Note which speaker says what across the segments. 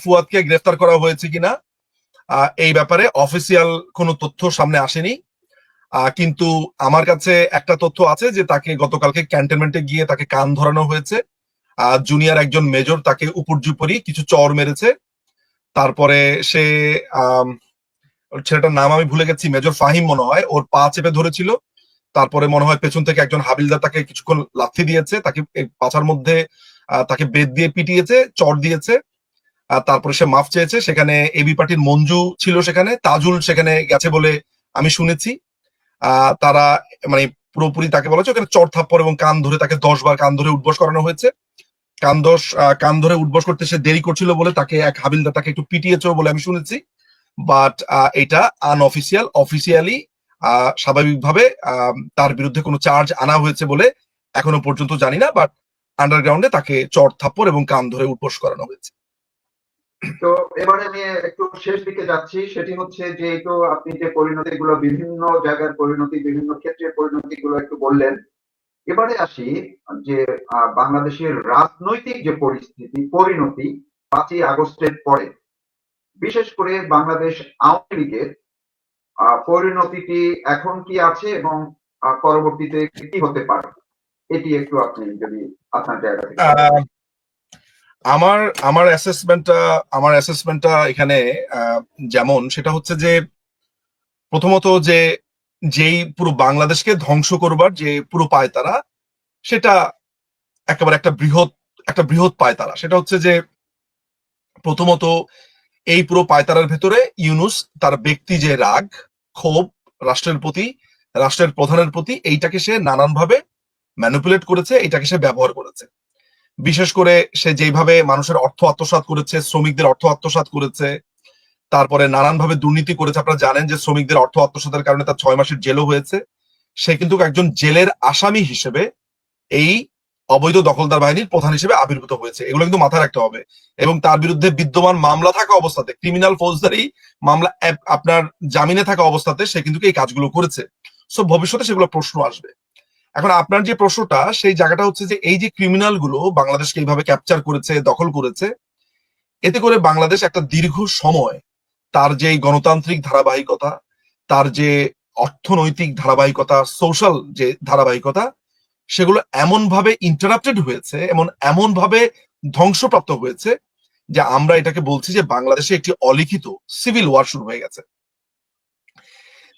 Speaker 1: ফুয়াদকে গ্রেফতার করা হয়েছে কিনা এই ব্যাপারে অফিসিয়াল কোনো তথ্য সামনে আসেনি। কিন্তু আমার কাছে একটা তথ্য আছে যে তাকে গতকালকে ক্যান্টনমেন্টে গিয়ে তাকে কান ধরানো হয়েছে। জুনিয়র একজন মেজর তাকে উপর্যুপরি কিছু চর মেরেছে। তারপরে সে ছেলেটার নাম আমি ভুলে গেছি, মেজর ফাহিম মনে হয়, ওর পা চেপে ধরেছিল। তারপরে মনে হয় পেছন থেকে একজন হাবিলদার তাকে কিছুক্ষণ লাথি দিয়েছে, তাকে পাছার মধ্যে তাকে বেত দিয়ে পিটিয়েছে, চর দিয়েছে। তারপরে সে মাফ চেয়েছে। সেখানে এবি পার্টির মঞ্জু ছিল, সেখানে তাজুল সেখানে গেছে বলে আমি শুনেছি। তারা মানে পুরোপুরি তাকে বলা হচ্ছে ওখানে চর থাপ্পড় এবং কান ধরে তাকে 10 বার কান ধরে উঠবস করানো হয়েছে। কান ধরে উঠবস করতে সে দেরি করছিল বলে তাকে এক হাবিলদার তাকে একটু পিটিয়েছে বলে আমি শুনেছি। বাট এটা আনঅফিসিয়াল। অফিসিয়ালি স্বাভাবিকভাবে তার বিরুদ্ধে কোনো চার্জ আনা হয়েছে বলে এখনো পর্যন্ত জানি না। বাট আন্ডারগ্রাউন্ডে তাকে চর থাপ্পড় এবং কান ধরে উঠবস করানো হয়েছে।
Speaker 2: তো এবারে আমি একটু শেষ দিকে যাচ্ছি, সেটি হচ্ছে যে তো আপনি যে পরিণতি গুলো, বিভিন্ন জায়গার পরিণতি, বিভিন্ন ক্ষেত্রের পরিণতি গুলো একটু বললেন। এবারে আসি যে বাংলাদেশের রাজনৈতিক যে পরিণতি 5ই আগস্টের পরে, বিশেষ করে বাংলাদেশ আওয়ামী লীগের পরিণতিটি এখন কি আছে এবং পরবর্তীতে কি হতে পারে, এটি একটু আপনি যদি আপনার জায়গা থেকে
Speaker 1: আমার আমার অ্যাসেসমেন্টটা এখানে যেমন সেটা হচ্ছে যে প্রথমত যে যেই পুরো বাংলাদেশকে ধ্বংস করবার যে পুরো পায়তারা, সেটা একেবারে একটা বৃহৎ পায়তারা। সেটা হচ্ছে যে প্রথমত এই পুরো পায়তারার ভেতরে ইউনূস তার ব্যক্তি যে রাগ, ক্ষোভ রাষ্ট্রের প্রতি, রাষ্ট্রের প্রধানের প্রতি, এইটাকে সে নানানভাবে ম্যানিপুলেট করেছে, এইটাকে সে ব্যবহার করেছে। বিশেষ করে সে যেভাবে মানুষের অর্থ আত্মসাৎ করেছে, শ্রমিকদের অর্থ আত্মসাৎ করেছে, তারপরে নানানভাবে দুর্নীতি করেছে। আপনারা জানেন যে শ্রমিকদের অর্থ আত্মসাতের কারণে তার 6 মাসের জেলও হয়েছে। সে কিন্তু একজন জেলের আসামি হিসেবে এই অবৈধ দখলদার বাহিনীর প্রধান হিসেবে আবির্ভূত হয়েছে, এগুলো কিন্তু মাথায় রাখতে হবে। এবং তার বিরুদ্ধে বিদ্যমান মামলা থাকা অবস্থাতে, ক্রিমিনাল ফৌজদারি মামলা আপনার জামিনে থাকা অবস্থাতে সে কিন্তু এই কাজগুলো করেছে। সো ভবিষ্যতে সেগুলো প্রশ্ন আসবে। এখন আপনার যে প্রশ্নটা, সেই জায়গাটা হচ্ছে যে এই যে ক্রিমিনাল গুলো বাংলাদেশকে এইভাবে ক্যাপচার করেছে, দখল করেছে, এতে করে বাংলাদেশ একটা দীর্ঘ সময় তার যে গণতান্ত্রিক ধারাবাহিকতা, তার যে অর্থনৈতিক ধারাবাহিকতা, সোশ্যাল যে ধারাবাহিকতা, সেগুলো এমন ভাবে ইন্টারাপ্টেড হয়েছে, এমন ভাবে ধ্বংসপ্রাপ্ত হয়েছে যে আমরা এটাকে বলছি যে বাংলাদেশে একটি অলিখিত সিভিল ওয়ার শুরু হয়ে গেছে।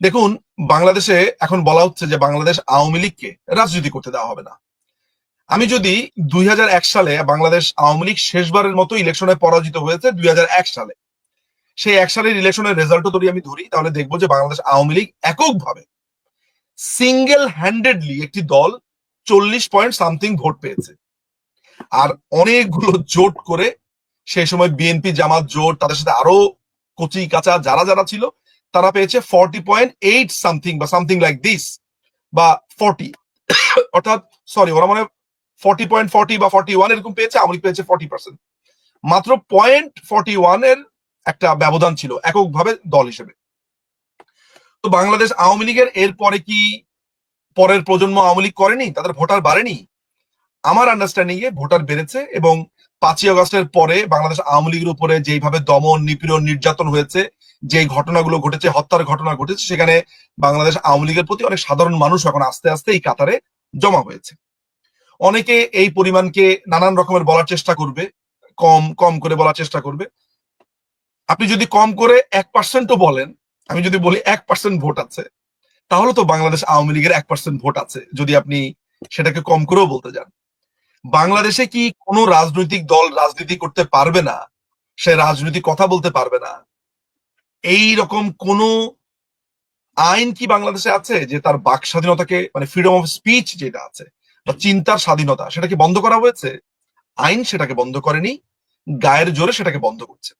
Speaker 1: দেখুন, বাংলাদেশে এখন বলা হচ্ছে যে বাংলাদেশ আওয়ামী লীগকে রাজনীতি করতে দেওয়া হবে না। আমি যদি 2001 সালে বাংলাদেশ আওয়ামী লীগ শেষবারের মতো ইলেকশনে পরাজিত হয়েছে 2001 সালে, সেই 1 সালের ইলেকশনের রেজাল্টও যদি আমি ধরি, তাহলে দেখবো যে বাংলাদেশ আওয়ামী লীগ এককভাবে সিঙ্গেল হ্যান্ডেডলি একটি দল 40 পয়েন্ট সামথিং ভোট পেয়েছে। আর অনেকগুলো জোট করে সেই সময় বিএনপি জামাত জোট, তাদের সাথে আরো কচি কাঁচা যারা যারা ছিল, তারা পেয়েছে 40.8 সামথিং বা সামথিং লাইক দিস, বা 40, অর্থাৎ সরি ওরা মানে 40.40 বা 41 এরকম পেয়েছে, আওয়ামী লীগ পেয়েছে 40%। মাত্র 0.41 এর একটা ব্যবধান ছিল এককভাবে দল হিসেবে। তো বাংলাদেশ আওয়ামী লীগের এরপরে কি পরের প্রজন্ম আওয়ামী লীগ করেনি, তাদের ভোটার বাড়েনি? আমার আন্ডারস্ট্যান্ডিং এ ভোটার বেড়েছে। এবং 5ই আগস্টের পরে বাংলাদেশ আওয়ামী লীগের উপরে যেভাবে দমন, নিপীড়ন, নির্যাতন হয়েছে, যে ঘটনাগুলো ঘটেছে, হত্যার ঘটনা ঘটেছে, সেখানে বাংলাদেশ আওয়ামী লীগের প্রতি অনেক সাধারণ মানুষ এখন আস্তে আস্তে এই কাতারে জমা হয়েছে। অনেকে এই পরিমাণকে নানান রকমের বলার চেষ্টা করবে, কম কম করে বলার চেষ্টা করবে। আপনি যদি কম করে 1%ও বলেন, আমি যদি বলি 1% ভোট আছে, তাহলে তো বাংলাদেশ আওয়ামী লীগের 1% ভোট আছে, যদি আপনি সেটাকে কম করেও বলতে যান। বাংলাদেশে কি কোনো রাজনৈতিক দল রাজনীতি করতে পারবে না, সে রাজনীতি কথা বলতে পারবে না, এই রকম কোন আইন কি বাংলাদেশে আছে যে তার বাক স্বাধীনতাকে, মানে ফ্রিডম অফ স্পিচ যেটা আছে বা চিন্তার স্বাধীনতা, সেটাকে বন্ধ করা হয়েছে? আইন সেটাকে বন্ধ করেনি, গায়ের জোরে সেটাকে বন্ধ করছে।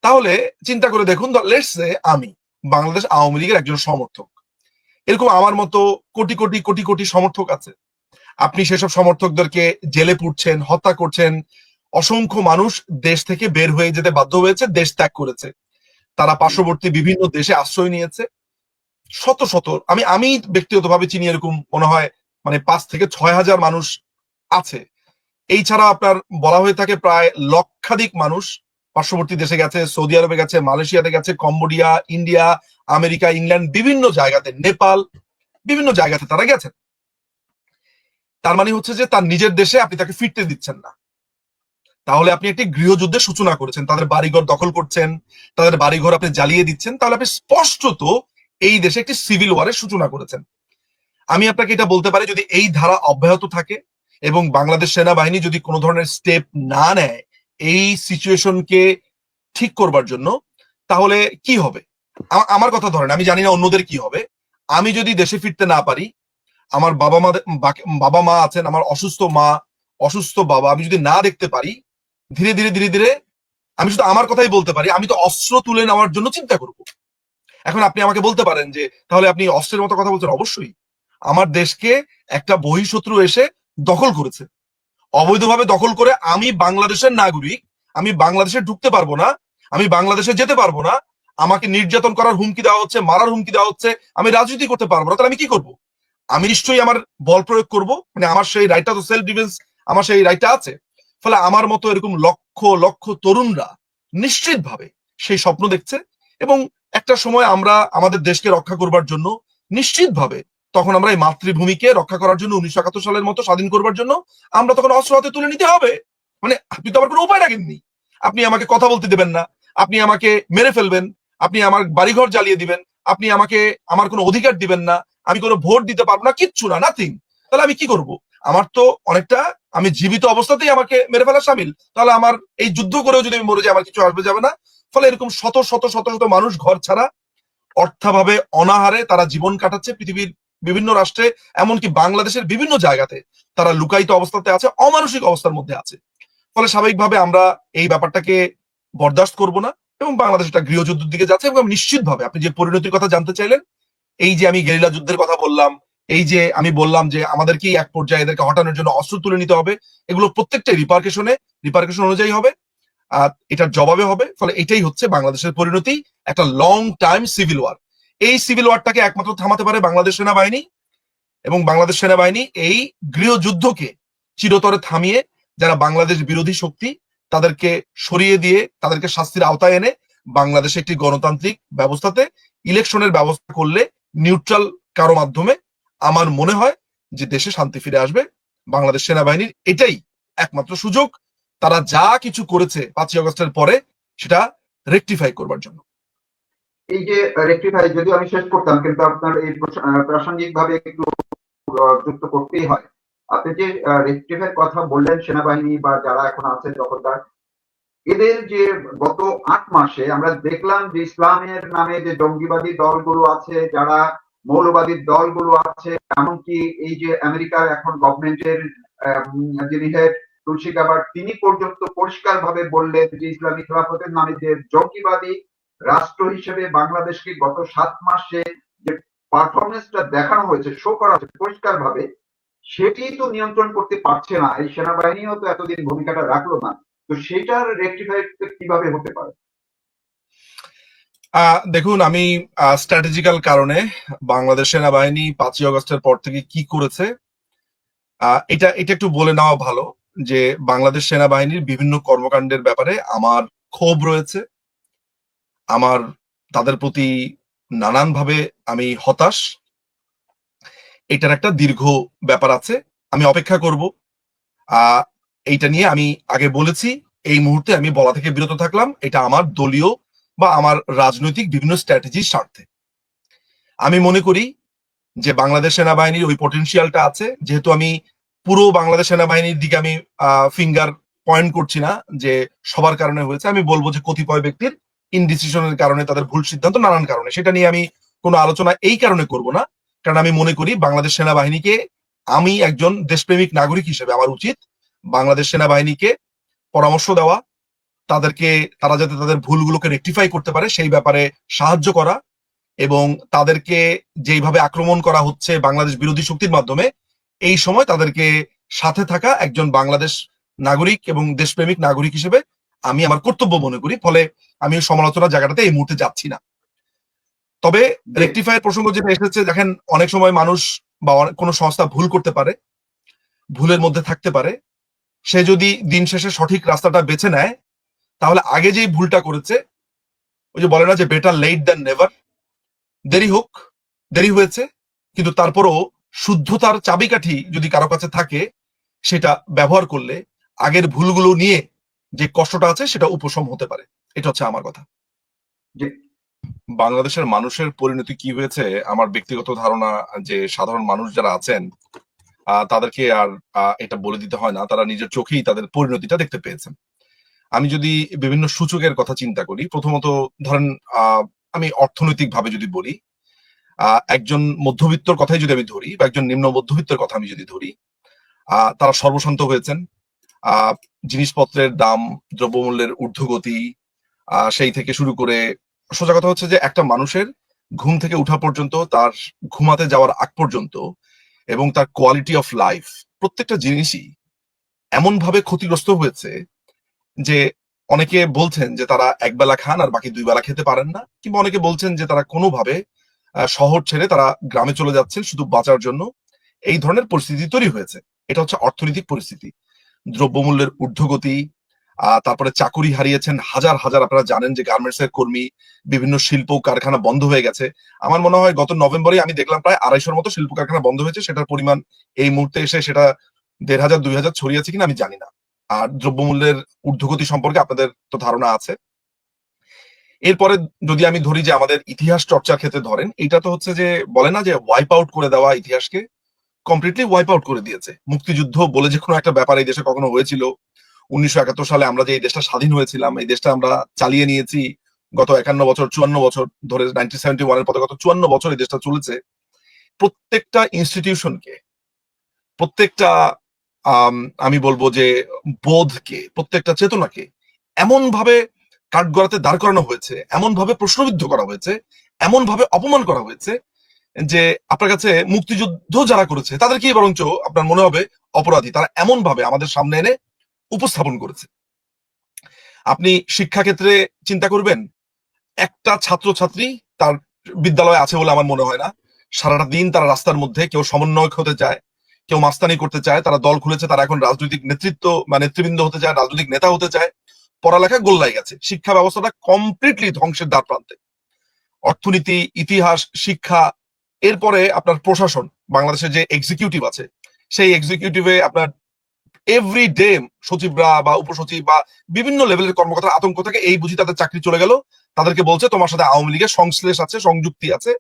Speaker 1: তাহলে চিন্তা করে দেখুন, লেটস সে আমি বাংলাদেশ আওয়ামী লীগের একজন সমর্থক, এরকম আমার মতো কোটি কোটি কোটি কোটি সমর্থক আছে। আপনি সেসব সমর্থকদেরকে জেলে পুরছেন, হত্যা করছেন। অসংখ্য মানুষ দেশ থেকে বের হয়ে যেতে বাধ্য হয়েছে, দেশ ত্যাগ করেছে, তারা পার্শ্ববর্তী বিভিন্ন দেশে আশ্রয় নিয়েছে। শত শত, আমি ব্যক্তিগতভাবে চিনি এরকম মনে হয় মানে 5 থেকে 6 হাজার মানুষ আছে। এই ছাড়া আপনার বলা হয়ে থাকে প্রায় লক্ষাধিক মানুষ পার্শ্ববর্তী দেশে গেছে, সৌদি আরবে গেছে, মালয়েশিয়াতে গেছে, কম্বোডিয়া, ইন্ডিয়া, আমেরিকা, ইংল্যান্ড, বিভিন্ন জায়গাতে, নেপাল, বিভিন্ন জায়গাতে তারা গেছেন। তার মানে হচ্ছে যে তার নিজের দেশে আপনি তাকে ফিরতে দিচ্ছেন না, তাহলে আপনি একটি গৃহযুদ্ধের সূচনা করেছেন, তাদের বাড়িঘর দখল করছেন, তাদের বাড়িঘর আপনি জ্বালিয়ে দিচ্ছেন, তাহলে আপনি স্পষ্টত এই দেশে একটি সিভিল ওয়ারের সূচনা করেছেন। আমি আপনাকে এটা বলতে পারি, যদি এই ধারা অব্যাহত থাকে এবং বাংলাদেশ সেনাবাহিনী যদি কোনো ধরনের স্টেপ না নেয় এই সিচুয়েশনকে ঠিক করবার জন্য, তাহলে কি হবে? আমার কথা ধরেন, আমি জানি না অন্যদের কি হবে। আমি যদি দেশে ফিরতে না পারি, আমার বাবা মা আছেন, আমার অসুস্থ মা, অসুস্থ বাবা, আমি যদি না দেখতে পারি, ধীরে ধীরে ধীরে ধীরে আমি শুধু আমার কথাই বলতে পারি, আমি তো অস্ত্র তুলে নেওয়ার জন্য চিন্তা করব। এখন আপনি আমাকে বলতে পারেন যে তাহলে আপনি অস্ত্রের মতো কথা বলছেন। অবশ্যই, আমার দেশকে একটা বহিঃশত্রু এসে দখল করেছে, অবৈধভাবে দখল করে আমি বাংলাদেশের নাগরিক, আমি বাংলাদেশে ঢুকতে পারবো না, আমি বাংলাদেশে যেতে পারবো না, আমাকে নির্যাতন করার হুমকি দেওয়া হচ্ছে, মারার হুমকি দেওয়া হচ্ছে, আমি রাজনীতি করতে পারবো না, তাহলে আমি কি করব? আমি নিশ্চয়ই আমার বল প্রয়োগ করব, মানে আমার সেই রাইটটা তো সেলফ ডিফেন্স, আমার সেই রাইটটা আছে। ফলে আমার মতো এরকম লক্ষ লক্ষ তরুণরা নিশ্চিতভাবে সেই স্বপ্ন দেখছে, এবং একটা সময় আমরা আমাদের দেশকে রক্ষা করবার জন্য নিশ্চিতভাবে তখন আমরা এই মাতৃভূমিকে রক্ষা করার জন্য 1971 সালের মতো স্বাধীন করবার জন্য আমরা তখন অস্ত্র হাতে তুলে নিতে হবে। মানে আপনি তো আমার কোনো উপায় রাখেননি, আপনি আমাকে কথা বলতে দেবেন না, আপনি আমাকে মেরে ফেলবেন, আপনি আমার বাড়িঘর জ্বালিয়ে দিবেন, আপনি আমাকে আমার কোনো অধিকার দিবেন না, আমি কোনো ভোট দিতে পারবো না, কিচ্ছু না, নাথিং। তাহলে আমি কি করব? আমার তো অনেকটা, আমি জীবিত অবস্থাতেই আমাকে মেরে ফেলা সামিল, তাহলে আমার এই যুদ্ধ করেও যদি আমি মরে যাই আমার কিছু আসবে যাবে না। ফলে এরকম শত শত শত শত মানুষ ঘর ছাড়া, অর্থাভাবে অনাহারে তারা জীবন কাটাচ্ছে পৃথিবীর বিভিন্ন রাষ্ট্রে, এমনকি বাংলাদেশের বিভিন্ন জায়গাতে তারা লুকায়িত অবস্থাতে আছে, অমানসিক অবস্থার মধ্যে আছে। ফলে স্বাভাবিকভাবে আমরা এই ব্যাপারটাকে বরদাস্ত করব না, এবং বাংলাদেশ একটা গৃহযুদ্ধের দিকে যাচ্ছে। এবং নিশ্চিতভাবে আপনি যে পরিণতির কথা জানতে চাইলেন, এই যে আমি গেরিলা যুদ্ধের কথা বললাম, এই যে আমি বললাম যে আমাদেরকেই এক পর্যায়ে এদেরকে হটানোর জন্য অস্ত্র তুলে নিতে হবে, এগুলো প্রত্যেকটাই রিপার্কেশন অনুযায়ী হবে, আর এটার জবাবে হবে। ফলে এটাই হচ্ছে বাংলাদেশের পরিণতি, একটা লং টাইম সিভিল ওয়ার। এই সিভিল ওয়ারটাকে একমাত্র থামাতে পারে বাংলাদেশ সেনাবাহিনী, এবং বাংলাদেশ সেনাবাহিনী এই গৃহযুদ্ধকে চিরতরে থামিয়ে যারা বাংলাদেশ বিরোধী শক্তি তাদেরকে সরিয়ে দিয়ে তাদেরকে শাস্তির আওতায় এনে বাংলাদেশে একটি গণতান্ত্রিক ব্যবস্থাতে ইলেকশনের ব্যবস্থা করলে, নিউট্রাল কারো মাধ্যমে, আমার মনে হয় যে দেশে শান্তি ফিরে আসবে। বাংলাদেশ সেনাবাহিনীর এটাই একমাত্র সুযোগ, তারা যা কিছু করেছে 5ই আগস্টের পরে সেটা রেকটিফাই করবার জন্য।
Speaker 2: এই যে রেক্টিফাই, যদি আমি শেষ করতাম, কিন্তু আপনার এই প্রাসঙ্গিক ভাবে একটু যুক্ত করতেই হয়। আপনি যে রেক্টিফাই কথা বললেন, সেনাবাহিনী বা যারা এখন আছে দখলদার, এদের যে গত 8 মাসে আমরা দেখলাম যে ইসলামের নামে যে জঙ্গিবাদী দলগুলো আছে, যারা মৌলবাদী দলগুলো আছে, এমনকি এই যে আমেরিকার এখন গভর্নমেন্টের যিনি হেড তুলসী গাবার্ড, তিনি পর্যন্ত পরিষ্কার ভাবে বললেন যে ইসলামী খেলাফতের নামে যে জঙ্গিবাদী রাষ্ট্র হিসেবে বাংলাদেশকে গত 7 মাসে যে পারফরমেন্সটা দেখানো হয়েছে, শো করা হয়েছে পরিষ্কার ভাবে, সেটি তো নিয়ন্ত্রণ করতে পারছে না। এই সেনাবাহিনীও তো এতদিন ভূমিকাটা রাখলো না, তো সেটার রেকটিফাই কিভাবে হতে পারে?
Speaker 1: দেখুন, আমি স্ট্র্যাটেজিক্যাল কারণে বাংলাদেশ সেনাবাহিনী 5ই আগস্টের পর থেকে কি করেছে এটা এটা একটু বলে নেওয়া ভালো। যে বাংলাদেশ সেনাবাহিনীর বিভিন্ন কর্মকাণ্ডের ব্যাপারে আমার ক্ষোভ রয়েছে, আমার তাদের প্রতি নানানভাবে আমি হতাশ। এটার একটা দীর্ঘ ব্যাপার আছে, আমি অপেক্ষা করব। এইটা নিয়ে আমি আগে বলেছি, এই মুহূর্তে আমি বলা থেকে বিরত থাকলাম, এটা আমার দলীয় বা আমার রাজনৈতিক বিভিন্ন স্ট্র্যাটেজির স্বার্থে। আমি মনে করি যে বাংলাদেশ সেনাবাহিনীর ওই পটেনশিয়ালটা আছে, যেহেতু আমি পুরো বাংলাদেশ সেনাবাহিনীর দিকে আমি ফিঙ্গার পয়েন্ট করছি না যে সবার কারণে হয়েছে, আমি বলবো যে কতিপয় ব্যক্তির ইনডিসিশনের কারণে, তাদের ভুল সিদ্ধান্ত, নানান কারণে, সেটা নিয়ে আমি কোনো আলোচনা এই কারণে করব না। কারণ আমি মনে করি বাংলাদেশ সেনাবাহিনীকে, আমি একজন দেশপ্রেমিক নাগরিক হিসেবে আমার উচিত বাংলাদেশ সেনাবাহিনীকে পরামর্শ দেওয়া, তাদেরকে, তারা যাতে তাদের ভুলগুলোকে রেকটিফাই করতে পারে সেই ব্যাপারে সাহায্য করা, এবং তাদেরকে যেইভাবে আক্রমণ করা হচ্ছে বাংলাদেশ বিরোধী শক্তির মাধ্যমে, এই সময় তাদেরকে সাথে থাকা একজন বাংলাদেশ নাগরিক এবং দেশপ্রেমিক নাগরিক হিসেবে আমি আমার কর্তব্য মনে করি। ফলে আমি সমালোচনার জায়গাটাতে এই মুহূর্তে যাচ্ছি না। তবে রেকটিফাইয়ের প্রসঙ্গ যেটা এসেছে, দেখেন অনেক সময় মানুষ বা কোনো সংস্থা ভুল করতে পারে, ভুলের মধ্যে থাকতে পারে, সে যদি দিন শেষে সঠিক রাস্তাটা বেছে নেয় তাহলে আগে যেই ভুলটা করেছে, ওই যে বলে না যে বেটার লেট দ্যান নেভার, দেরি হোক, দেরি হয়েছে, কিন্তু তারপরও শুদ্ধতার চাবিকাঠি যদি কারো কাছে থাকে, সেটা ব্যবহার করলে আগের ভুলগুলো নিয়ে যে কষ্টটা আছে সেটা উপশম হতে পারে। এটা হচ্ছে আমার কথা।
Speaker 2: জি।
Speaker 1: বাংলাদেশের মানুষের পরিণতি কি হয়েছে, আমার ব্যক্তিগত ধারণা যে সাধারণ মানুষ যারা আছেন তাদেরকে আর এটা বলে দিতে হয় না, তারা নিজের চোখেই তাদের পরিণতিটা দেখতে পেয়েছেন। আমি যদি বিভিন্ন সূচকের কথা চিন্তা করি, প্রথমত ধরেন আমি অর্থনৈতিক ভাবে যদি বলি, একজন মধ্যবিত্তর কথাই যদি আমি ধরি বা একজন নিম্ন মধ্যবিত্তের কথা আমি যদি ধরি, তারা সর্বশান্ত হয়েছেন। জিনিসপত্রের দাম, দ্রব্যমূল্যের ঊর্ধ্বগতি, সেই থেকে শুরু করে সোজা কথা হচ্ছে যে একটা মানুষের ঘুম থেকে উঠা পর্যন্ত, তার ঘুমাতে যাওয়ার আগ পর্যন্ত, এবং তার কোয়ালিটি অফ লাইফ, প্রত্যেকটা জিনিসই এমন ভাবে ক্ষতিগ্রস্ত হয়েছে যে অনেকে বলছেন যে তারা একবেলা খান আর বাকি 2 বেলা খেতে পারেন না, কিংবা অনেকে বলছেন যে তারা কোনোভাবে শহর ছেড়ে তারা গ্রামে চলে যাচ্ছেন শুধু বাঁচার জন্য। এই ধরনের পরিস্থিতি তৈরি হয়েছে। এটা হচ্ছে অর্থনৈতিক পরিস্থিতি। দ্রব্যমূল্যের ঊর্ধ্বগতি, তারপরে চাকুরি হারিয়েছেন হাজার হাজার, আপনারা জানেন যে গার্মেন্টস এর কর্মী, বিভিন্ন শিল্প কারখানা বন্ধ হয়ে গেছে। আমার মনে হয় গত নভেম্বরে আমি দেখলাম প্রায় 250-র মতো শিল্প কারখানা বন্ধ হয়েছে। সেটার পরিমাণ এই মুহূর্তে এসে সেটা 1500-2000 ছড়িয়েছে কিনা আমি জানি না। আর দ্রব্যমূল্যের ঊর্ধ্বগতি সম্পর্কে আপনাদের তো ধারণা আছে। এরপরে যদি আমি ধরি যে আমাদের ইতিহাস চর্চার ক্ষেত্রে ধরেন, এটা তো হচ্ছে যে বলে না যে ওয়াইপ আউট করে দেওয়া, ইতিহাসকে কমপ্লিটলি ওয়াইপ আউট করে দিয়েছে। মুক্তিযুদ্ধ বলে যে কোনো একটা ব্যাপার এই দেশে কখনো হয়েছিল? 1971 সালে আমরা যে এই দেশটা স্বাধীন হয়েছিলাম, এই দেশটা আমরা চালিয়ে নিয়েছি গত 51 বছর, 54 বছর ধরে, 1971 এর পরে গত 54 বছর এই দেশটা চলেছে। প্রত্যেকটা ইনস্টিটিউশনকে, প্রত্যেকটা আমি বলবো যে বোধকে, প্রত্যেকটা চেতনাকে এমন ভাবে কাঠগড়াতে দাঁড় করানো হয়েছে, এমন ভাবে প্রশ্নবিদ্ধ করা হয়েছে, এমন ভাবে অপমান করা হয়েছে যে আপনার কাছে মুক্তিযুদ্ধ যারা করেছে তাদেরকেই বরঞ্চ আপনার মনে হবে অপরাধী। তারা এমন ভাবে আমাদের সামনে এনে উপস্থাপন করেছে। আপনি শিক্ষাক্ষেত্রে চিন্তা করবেন, একটা ছাত্রছাত্রী তার বিদ্যালয়ে আছে বলে আমার মনে হয় না। সারাটা দিন তারা রাস্তার মধ্যে, কেউ সমন্বয়ক হতে চায়, কেউ মাস্তানি করতে চায়, তারা দল খুলেছে, তারা এখন রাজনৈতিক নেতৃত্ব বা নেতৃবৃন্দ হতে চায়, রাজনৈতিক নেতা হতে চায়। পড়ালেখা গোল্লাই গেছে, শিক্ষা ব্যবস্থাটা কমপ্লিটলি ধ্বংসের দ্বার প্রান্তে। অর্থনীতি, ইতিহাস, শিক্ষা, এরপরে আপনার প্রশাসন, বাংলাদেশের যে এক্সিকিউটিভ আছে সেই এক্সিকিউটিভে আপনার এভরি ডে সচিবরা বা উপসচিব বা বিভিন্ন লেভেলের কর্মকর্তার আতঙ্ক থাকে, এই বুঝি তাদের চাকরি চলে গেল, তাদেরকে বলছে তোমার সাথে আওয়ামী লীগের সংশ্লেষ আছে, সংযুক্তি আছে,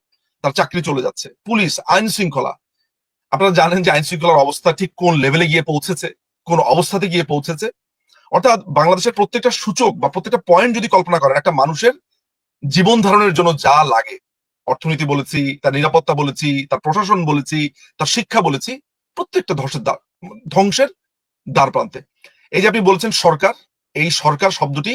Speaker 1: তার চাকরি চলে যাচ্ছে। পুলিশ, আইন শৃঙ্খলা, আপনারা জানেন যে আইন শৃঙ্খলার অবস্থা ঠিক কোন লেভেলে গিয়ে পৌঁছেছে, কোন অবস্থাতে গিয়ে পৌঁছেছে। অর্থাৎ বাংলাদেশের প্রত্যেকটা সূচক বা প্রত্যেকটা পয়েন্ট যদি কল্পনা করেন, একটা মানুষের জীবন ধারণের জন্য যা লাগে, অর্থনীতি বলেছি, তার নিরাপত্তা বলেছি, তার প্রশাসন বলেছি, তার শিক্ষা বলেছি, প্রত্যেকটা ধ্বংসের দ্বার প্রান্তে। এই যে আপনি বলছেন সরকার, এই সরকার শব্দটি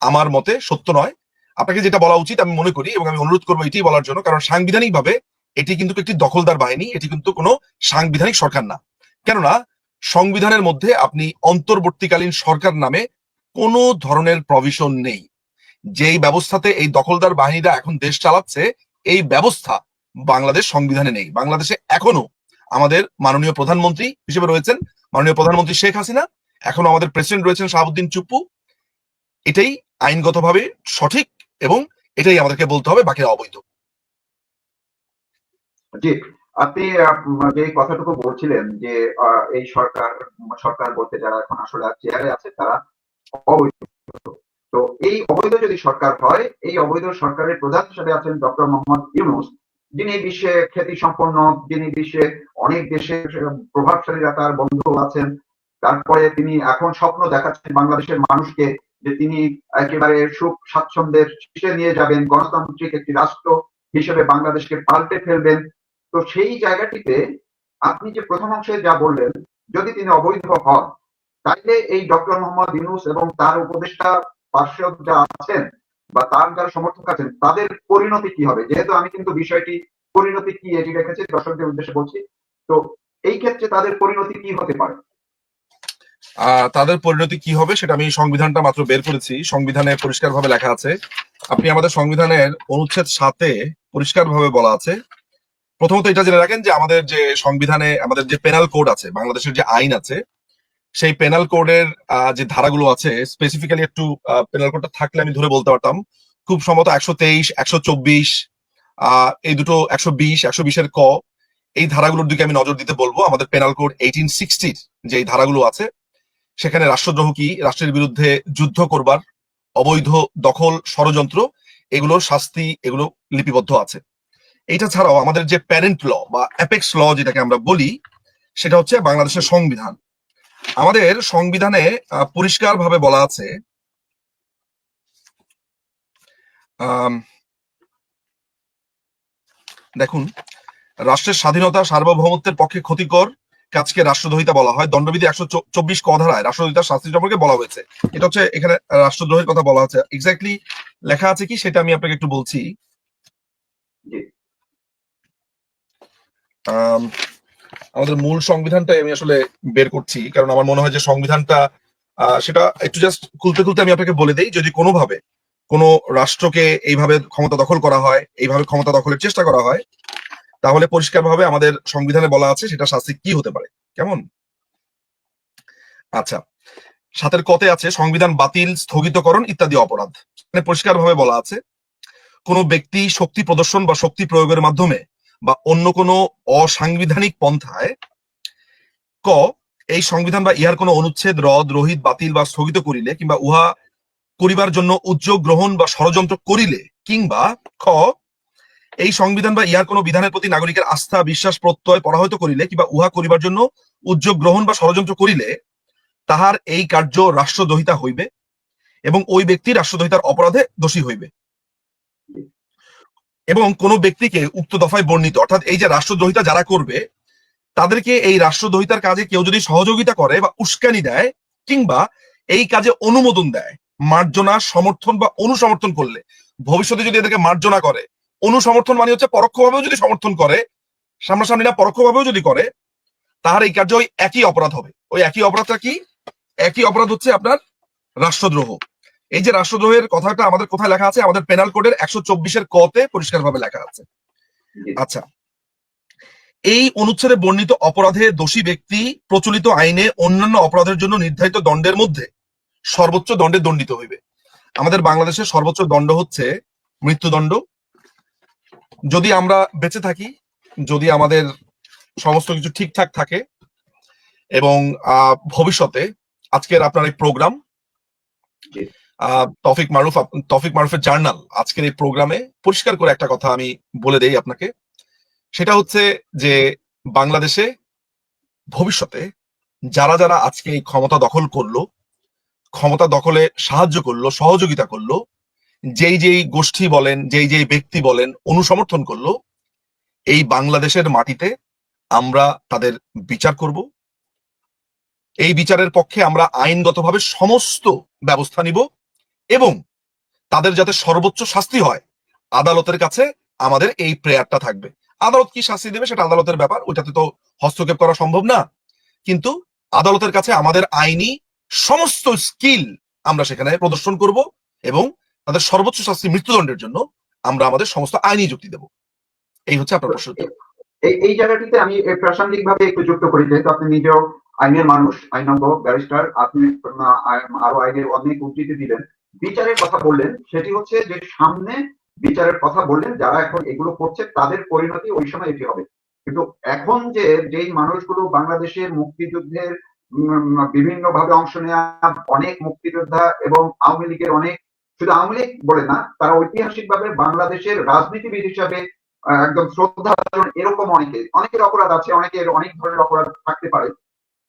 Speaker 1: আমার মতে সত্য নয়। আপনাকে যেটা বলা উচিত আমি মনে করি, এবং আমি অনুরোধ করবো এটি বলার জন্য, কারণ সাংবিধানিক ভাবে এটি কিন্তু একটি দখলদার বাহিনী, এটি কিন্তু কোনো সাংবিধানিক সরকার না। কেননা সংবিধানের মধ্যে আপনি অন্তর্বর্তীকালীন সরকার নামে কোনো ধরনের প্রভিশন নেই। যেই ব্যবস্থাতে এই দখলদার বাহিনীরা এখন দেশ চালাচ্ছে, এই ব্যবস্থা বাংলাদেশ সংবিধানে নেই। বাংলাদেশে এখনো আমাদের মাননীয় প্রধানমন্ত্রী হিসেবে রয়েছেন মাননীয় প্রধানমন্ত্রী শেখ হাসিনা, এখনো আমাদের প্রেসিডেন্ট রয়েছেন শাহাবুদ্দিন চুপ্পু। এটাই আইনগতভাবে সঠিক, এবং এটাই আমাদেরকে বলতে হবে, বাকিরা অবৈধ।
Speaker 2: জি, আপনি যে কথাটুকু বলছিলেন যে এই সরকার সরকার বলতে যারা এখন আসলে চেয়ারে আছে তারা অবৈধ। তো এই অবৈধ যদি সরকার হয়, এই অবৈধ সরকারের প্রধান হিসেবে আছেন ডক্টর মোহাম্মদ ইউনূস, যিনি বিশ্বে খ্যাতি সম্পন্ন, যিনি বিশ্বে অনেক দেশের প্রভাবশালীরা তার বন্ধু আছেন। তারপরে তিনি এখন স্বপ্ন দেখাচ্ছেন বাংলাদেশের মানুষকে যে তিনি একেবারে সুখ স্বাচ্ছন্দ্যের শীর্ষে নিয়ে যাবেন, গণতান্ত্রিক একটি রাষ্ট্র হিসেবে বাংলাদেশকে পাল্টে ফেলবেন। তো সেই জায়গাটিতে আপনি যে প্রথম অংশে যা বললেন, যদি তিনি অবৈধ হন, তাইলে এই ডক্টর মোহাম্মদ ইউনূস এবং তার উপদেষ্টা পার্ষদ যা আছেন বা তার যারা সমর্থক আছেন তাদের পরিণতি কি হবে? যেহেতু আমি কিন্তু বিষয়টি পরিণতি কি এটি রেখেছি, দর্শকদের উদ্দেশ্যে বলছি। তো এই ক্ষেত্রে তাদের পরিণতি কি হতে পারে?
Speaker 1: তাদের পরিণতি কি হবে সেটা আমি সংবিধানটা মাত্র বের করেছি, সংবিধানে পরিষ্কারভাবে লেখা আছে। আপনি আমাদের সংবিধানের অনুচ্ছেদ 7-এ পরিষ্কারভাবে বলা আছে। প্রথমত এটা জেনে রাখেন যে আমাদের যে সংবিধানে আমাদের যে পেনাল কোড আছে, বাংলাদেশের যে আইন আছে, সেই পেনাল কোডের যে ধারাগুলো আছে, স্পেসিফিক্যালি একটু পেনাল কোডটা থাকলে আমি ধরে বলতে পারতাম, খুব সম্ভবত 123, 124, এই দুটো 120, 120-এর ক, এই ধারাগুলোর দিকে আমি নজর দিতে বলবো। আমাদের পেনাল কোড 1860 যে এই ধারাগুলো আছে, সেখানে রাষ্ট্রদ্রোহ কি, রাষ্ট্রের বিরুদ্ধে যুদ্ধ করবার, অবৈধ দখল, ষড়যন্ত্র, এগুলোর শাস্তি এগুলো লিপিবদ্ধ আছে। এইটা ছাড়াও আমাদের যে প্যারেন্ট ল বা অ্যাপেক্স ল যেটাকে আমরা বলি, সেটা হচ্ছে বাংলাদেশের সংবিধান। আমাদের সংবিধানে পরিষ্কার ভাবে বলা আছে, দেখুন, রাষ্ট্রের স্বাধীনতা সার্বভৌমত্বের পক্ষে ক্ষতিকর কাজকে রাষ্ট্রদ্রোহিতা বলা হয়। দণ্ডবিধি 124 ক ধারায় রাষ্ট্রদ্রোহিতার শাস্তি সম্পর্কে বলা হয়েছে। এটা হচ্ছে এখানে রাষ্ট্রদ্রোহের কথা বলা আছে। এক্স্যাক্টলি লেখা আছে কি সেটা আমি আপনাকে একটু বলছি। আমাদের মূল সংবিধানটাই আমি আসলে বের করছি, কারণ আমার মনে হয় যে সংবিধানটা সেটা একটু জাস্ট খুলতে খুলতে আমি আপনাকে বলে দিই। যদি কোনোভাবে কোনো রাষ্ট্রকে এইভাবে ক্ষমতা দখল করা হয়, এইভাবে ক্ষমতা দখলের চেষ্টা করা হয়, তাহলে পরিষ্কারভাবে আমাদের সংবিধানে বলা আছে সেটা শাস্তি কি হতে পারে। কেমন? আচ্ছা, 7-এর কতে আছে সংবিধান বাতিল, স্থগিতকরণ ইত্যাদি অপরাধ। এখানে পরিষ্কারভাবে বলা আছে, কোনো ব্যক্তি শক্তি প্রদর্শন বা শক্তি প্রয়োগের মাধ্যমে বা অন্য কোনো অসাংবিধানিক পন্থায় ক এই সংবিধান বা ইহার কোনো অনুচ্ছেদ রদ, রহিত, বাতিল বা স্থগিত করিলে, কিংবা উহা করিবার জন্য উদ্যোগ গ্রহণ বা ষড়যন্ত্র করিলে, কিংবা খ এই সংবিধান বা ইহার কোনো বিধানের প্রতি নাগরিকের আস্থা, বিশ্বাস, প্রত্যয় পরাহত করিলে, কিংবা উহা করিবার জন্য উদ্যোগ গ্রহণ বা ষড়যন্ত্র করিলে, তাহার এই কার্য রাষ্ট্রদ্রোহিতা হইবে এবং ওই ব্যক্তি রাষ্ট্রদ্রোহিতার অপরাধে দোষী হইবে। এবং কোন ব্যক্তিকে উক্ত দফায় বর্ণিত, অর্থাৎ এই যে রাষ্ট্রদ্রোহিতা যারা করবে, তাদেরকে এই রাষ্ট্রদ্রোহিতার কাজে কেউ যদি সহযোগিতা করে বা উস্কানি দেয়, কিংবা এই কাজে অনুমোদন দেয়, মার্জনা, সমর্থন বা অনুসমর্থন করলে, ভবিষ্যতে যদি এদেরকে মার্জনা করে, অনুসমর্থন মানে হচ্ছে পরোক্ষভাবেও যদি সমর্থন করে, সামনাসামনি না পরোক্ষভাবেও যদি করে, তাহার এই কার্য ওই একই অপরাধ হবে। ওই একই অপরাধটা কি? একই অপরাধ হচ্ছে আপনার রাষ্ট্রদ্রোহ। এই যে রাষ্ট্রদ্রোহের কথাটা আমাদের কোথায় লেখা আছে? আমাদের পেনাল কোডের 124-এর কতে পরিষ্কারভাবে লেখা আছে। আচ্ছা, এই অনুচ্ছেদে বর্ণিত অপরাধে দোষী ব্যক্তি প্রচলিত আইনে অন্যান্য অপরাধের জন্য নির্ধারিত দণ্ডের মধ্যে সর্বোচ্চ দণ্ডে দণ্ডিত হইবে। আমাদের বাংলাদেশের সর্বোচ্চ দণ্ড হচ্ছে মৃত্যুদণ্ড। যদি আমরা বেঁচে থাকি, যদি আমাদের সমস্ত কিছু ঠিকঠাক থাকে, এবং ভবিষ্যতে আজকের আপনার এই প্রোগ্রাম তৌফিক মারুফের জার্নাল, আজকের এই প্রোগ্রামে পরিষ্কার করে একটা কথা আমি বলে দেই আপনাকে। সেটা হচ্ছে যে বাংলাদেশে ভবিষ্যতে যারা যারা আজকে এই ক্ষমতা দখল করলো, ক্ষমতা দখলে সাহায্য করলো, সহযোগিতা করলো, যেই যেই গোষ্ঠী বলেন, যেই যেই ব্যক্তি বলেন অনুসমর্থন করলো, এই বাংলাদেশের মাটিতে আমরা তাদের বিচার করব। এই বিচারের পক্ষে আমরা আইনগতভাবে সমস্ত ব্যবস্থা নিব, এবং তাদের যাতে সর্বোচ্চ শাস্তি হয়, আদালতের কাছে আমাদের এই প্রেয়ারটা থাকবে। আদালত কি শাস্তি দেবে সেটা আদালতের ব্যাপার, ওইটাতে তো হস্তক্ষেপ করা সম্ভব না, কিন্তু আদালতের কাছে আমাদের আইনি সমস্ত স্কিল আমরা সেখানে প্রদর্শন করব, এবং তাদের সর্বোচ্চ শাস্তি মৃত্যুদণ্ডের জন্য আমরা আমাদের সমস্ত আইনি যুক্তি দেব। এই হচ্ছে আপনার প্রশ্ন।
Speaker 2: এই জায়গাটিতে আমি প্রাসঙ্গিক ভাবে একটু যুক্ত করি, যেহেতু আপনি নিজেও আইনের মানুষ, আইনজ্ঞ, ব্যারিস্টার, আপনি আরো আইনের অনেক উদ্ধৃতি দিলেন, বিচারের কথা বললেন। সেটি হচ্ছে যে সামনে বিচারের কথা বললেন, যারা এখন এগুলো করছে তাদের পরিণতি ওই সময় এটি হবে। কিন্তু এখন যে যেই মানুষগুলো বাংলাদেশের মুক্তিযুদ্ধের বিভিন্ন ভাবে অংশ নেওয়া অনেক মুক্তিযোদ্ধা এবং আওয়ামী লীগের অনেক, শুধু আওয়ামী লীগ বলে না, তারা ঐতিহাসিক ভাবে বাংলাদেশের রাজনীতিবিদ হিসাবে একদম শ্রদ্ধা, এরকম অনেকের অপরাধ আছে, অনেকের অনেক ধরনের অপরাধ থাকতে পারে,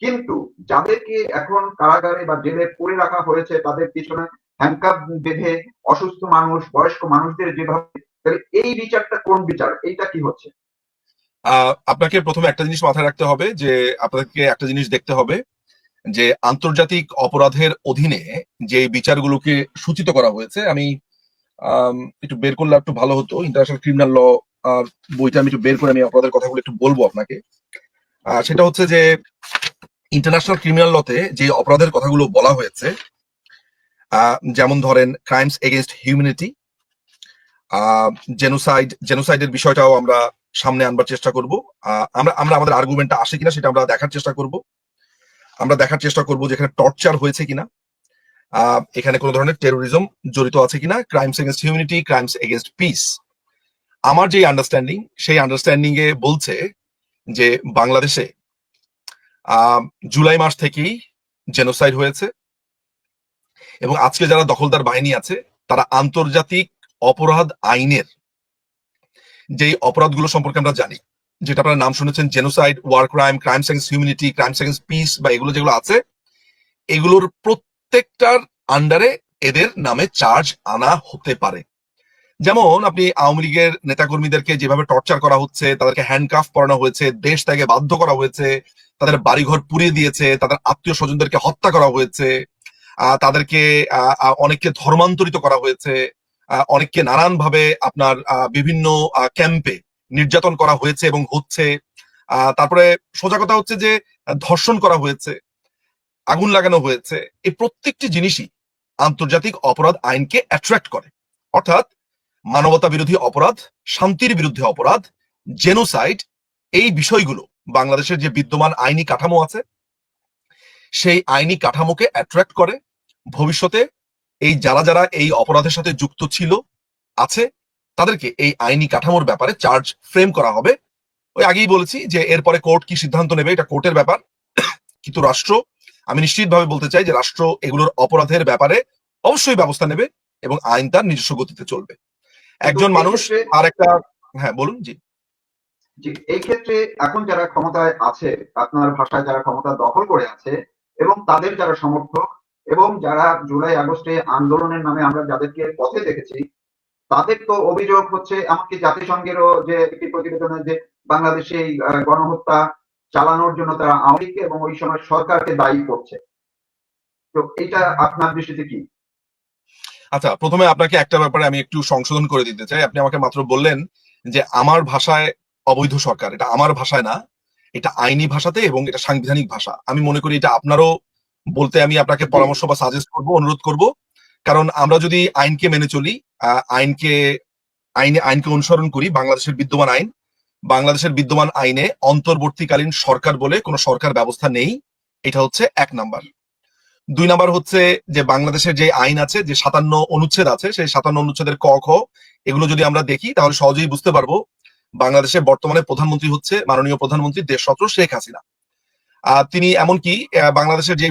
Speaker 2: কিন্তু যাদেরকে এখন কারাগারে বা জেলে পড়ে রাখা হয়েছে, তাদের পিছনে হ্যান্ডকাপ বেঁধে অসুস্থ মানুষ, বয়স্ক মানুষদের যেভাবে, এই বিচারটা কোন বিচার? এইটা কি হচ্ছে?
Speaker 1: আপনাকে প্রথমে একটা জিনিস মাথায় রাখতে হবে, যে আপনাদেরকে একটা জিনিস দেখতে হবে যে আন্তর্জাতিক অপরাধের অধীনে যে বিচারগুলোকে সূচিত করা হয়েছে, আমি একটু বের করলে একটু ভালো হতো। ইন্টারন্যাশনাল ক্রিমিনাল ল বইটা আমি একটু বের করে আমি অপরাধের কথাগুলো একটু বলবো আপনাকে। সেটা হচ্ছে যে ইন্টারন্যাশনাল ক্রিমিনাল লতে যে অপরাধের কথাগুলো বলা হয়েছে, যেমন ধরেন ক্রাইমস এগেইনস্ট হিউম্যানিটি, জেনোসাইডের বিষয়টাও আমরা সামনে আনবার চেষ্টা করব। আমরা আমাদের আর্গুমেন্টটা আসে কিনা সেটা আমরা দেখার চেষ্টা করব। আমরা দেখার চেষ্টা করব যে এখানে টর্চার হয়েছে কিনা, এখানে কোনো ধরনের টেরোরিজম জড়িত আছে কিনা, crimes against humanity, crimes against piece. আমার যে আন্ডারস্ট্যান্ডিং, সেই আন্ডারস্ট্যান্ডিং এ বলছে যে বাংলাদেশে জুলাই মাস থেকেই জেনোসাইড হয়েছে, এবং আজকে যারা দখলদার বাহিনী আছে তারা আন্তর্জাতিক অপরাধ আইনের যেই অপরাধগুলো সম্পর্কে আমরা জানি, যেটা আপনারা নাম শুনেছেন, genocide, war crime, crimes against humanity, crimes against peace, বা এগুলো যেগুলো আছে, এগুলোর প্রত্যেকটার আন্ডারে এদের নামে চার্জ আনা হতে পারে। যেমন আপনি আওয়ামী লীগের নেতাকর্মীদেরকে যেভাবে টর্চার করা হচ্ছে, তাদেরকে হ্যান্ডকাফ পরানো হয়েছে, দেশ ত্যাগে বাধ্য করা হয়েছে, তাদের বাড়িঘর পুড়িয়ে দিয়েছে, তাদের আত্মীয় স্বজনদেরকে হত্যা করা হয়েছে, তাদেরকে অনেককে ধর্মান্তরিত করা হয়েছে, অনেককে নানান ভাবে আপনার বিভিন্ন ক্যাম্পে নির্যাতন করা হয়েছে এবং হচ্ছে। তারপরে সোজা কথা হচ্ছে যে ধর্ষণ করা হয়েছে, আগুন লাগানো হয়েছে। এই প্রত্যেকটি জিনিসই আন্তর্জাতিক অপরাধ আইনকে অ্যাট্রাক্ট করে। অর্থাৎ মানবতা বিরোধী অপরাধ, শান্তির বিরুদ্ধে অপরাধ, জেনোসাইড, এই বিষয়গুলো বাংলাদেশের যে বিদ্যমান আইনি কাঠামো আছে সেই আইনি কাঠামোকে অ্যাট্রাক্ট করে। ভবিষ্যতে এই যারা যারা এই অপরাধের সাথে যুক্ত ছিল, আছে, তাদেরকে এই আইনি কাঠামোর ব্যাপারে চার্জ ফ্রেম করা হবে। ওই আগেই বলেছি যে এরপরে কোর্ট কি সিদ্ধান্ত নেবে এটা কোর্টের ব্যাপার, কিন্তু রাষ্ট্র, আমি নিশ্চিতভাবে বলতে চাই যে রাষ্ট্র এগুলোর অপরাধের ব্যাপারে অবশ্যই ব্যবস্থা নেবে এবং আইন তার নিজস্ব গতিতে চলবে। একজন মানুষ আর একটা, হ্যাঁ বলুন। জি
Speaker 2: জি, এই ক্ষেত্রে এখন যারা ক্ষমতায় আছে, আপনার ভাষায় যারা ক্ষমতা দখল করে আছে, এবং তাদের যারা সমর্থক, এবং যারা জুলাই আগস্টে আন্দোলনের নামে আমরা যাদেরকে পথে দেখেছি, তাদের তো অভিযোগ হচ্ছে, এমনকি জাতিসংঘেরও যে একটি প্রতিবেদনে, যে বাংলাদেশে এই গণহত্যা চালানোর জন্য তারা আওয়ামী লীগকে এবং ওই সময় সরকারকে দায়ী করছে। তো এটা আপনার দৃষ্টিতে কি?
Speaker 1: আচ্ছা, প্রথমে আপনাকে একটা ব্যাপারে আমি একটু সংশোধন করে দিতে চাই। আপনি আমাকে মাত্র বললেন যে আমার ভাষায় অবৈধ সরকার, এটা আমার ভাষায় না, এটা আইনি ভাষাতে এবং এটা সাংবিধানিক ভাষা। আমি মনে করি এটা আপনারও বলতে আমি আপনাকে
Speaker 2: জি,
Speaker 1: পরামর্শ বা সাজেস্ট করব, অনুরোধ করব। কারণ আমরা যদি আইনকে মেনে চলি, আইনকে আইনকে অনুসরণ করি, বাংলাদেশের বিদ্যমান আইনে অন্তর্বর্তীকালীন সরকার বলে কোনো সরকার ব্যবস্থা নেই। এটা হচ্ছে 1 নাম্বার। 2 নাম্বার হচ্ছে যে বাংলাদেশের যে আইন আছে, যে 57 অনুচ্ছেদ আছে, সেই 57 অনুচ্ছেদের ক, খ, এগুলো যদি আমরা দেখি তাহলে সহজেই বুঝতে পারবো বাংলাদেশের বর্তমানে প্রধানমন্ত্রী হচ্ছে মাননীয় প্রধানমন্ত্রী দেশরত্ন শেখ হাসিনা। তিনি এমনকি বাংলাদেশের যে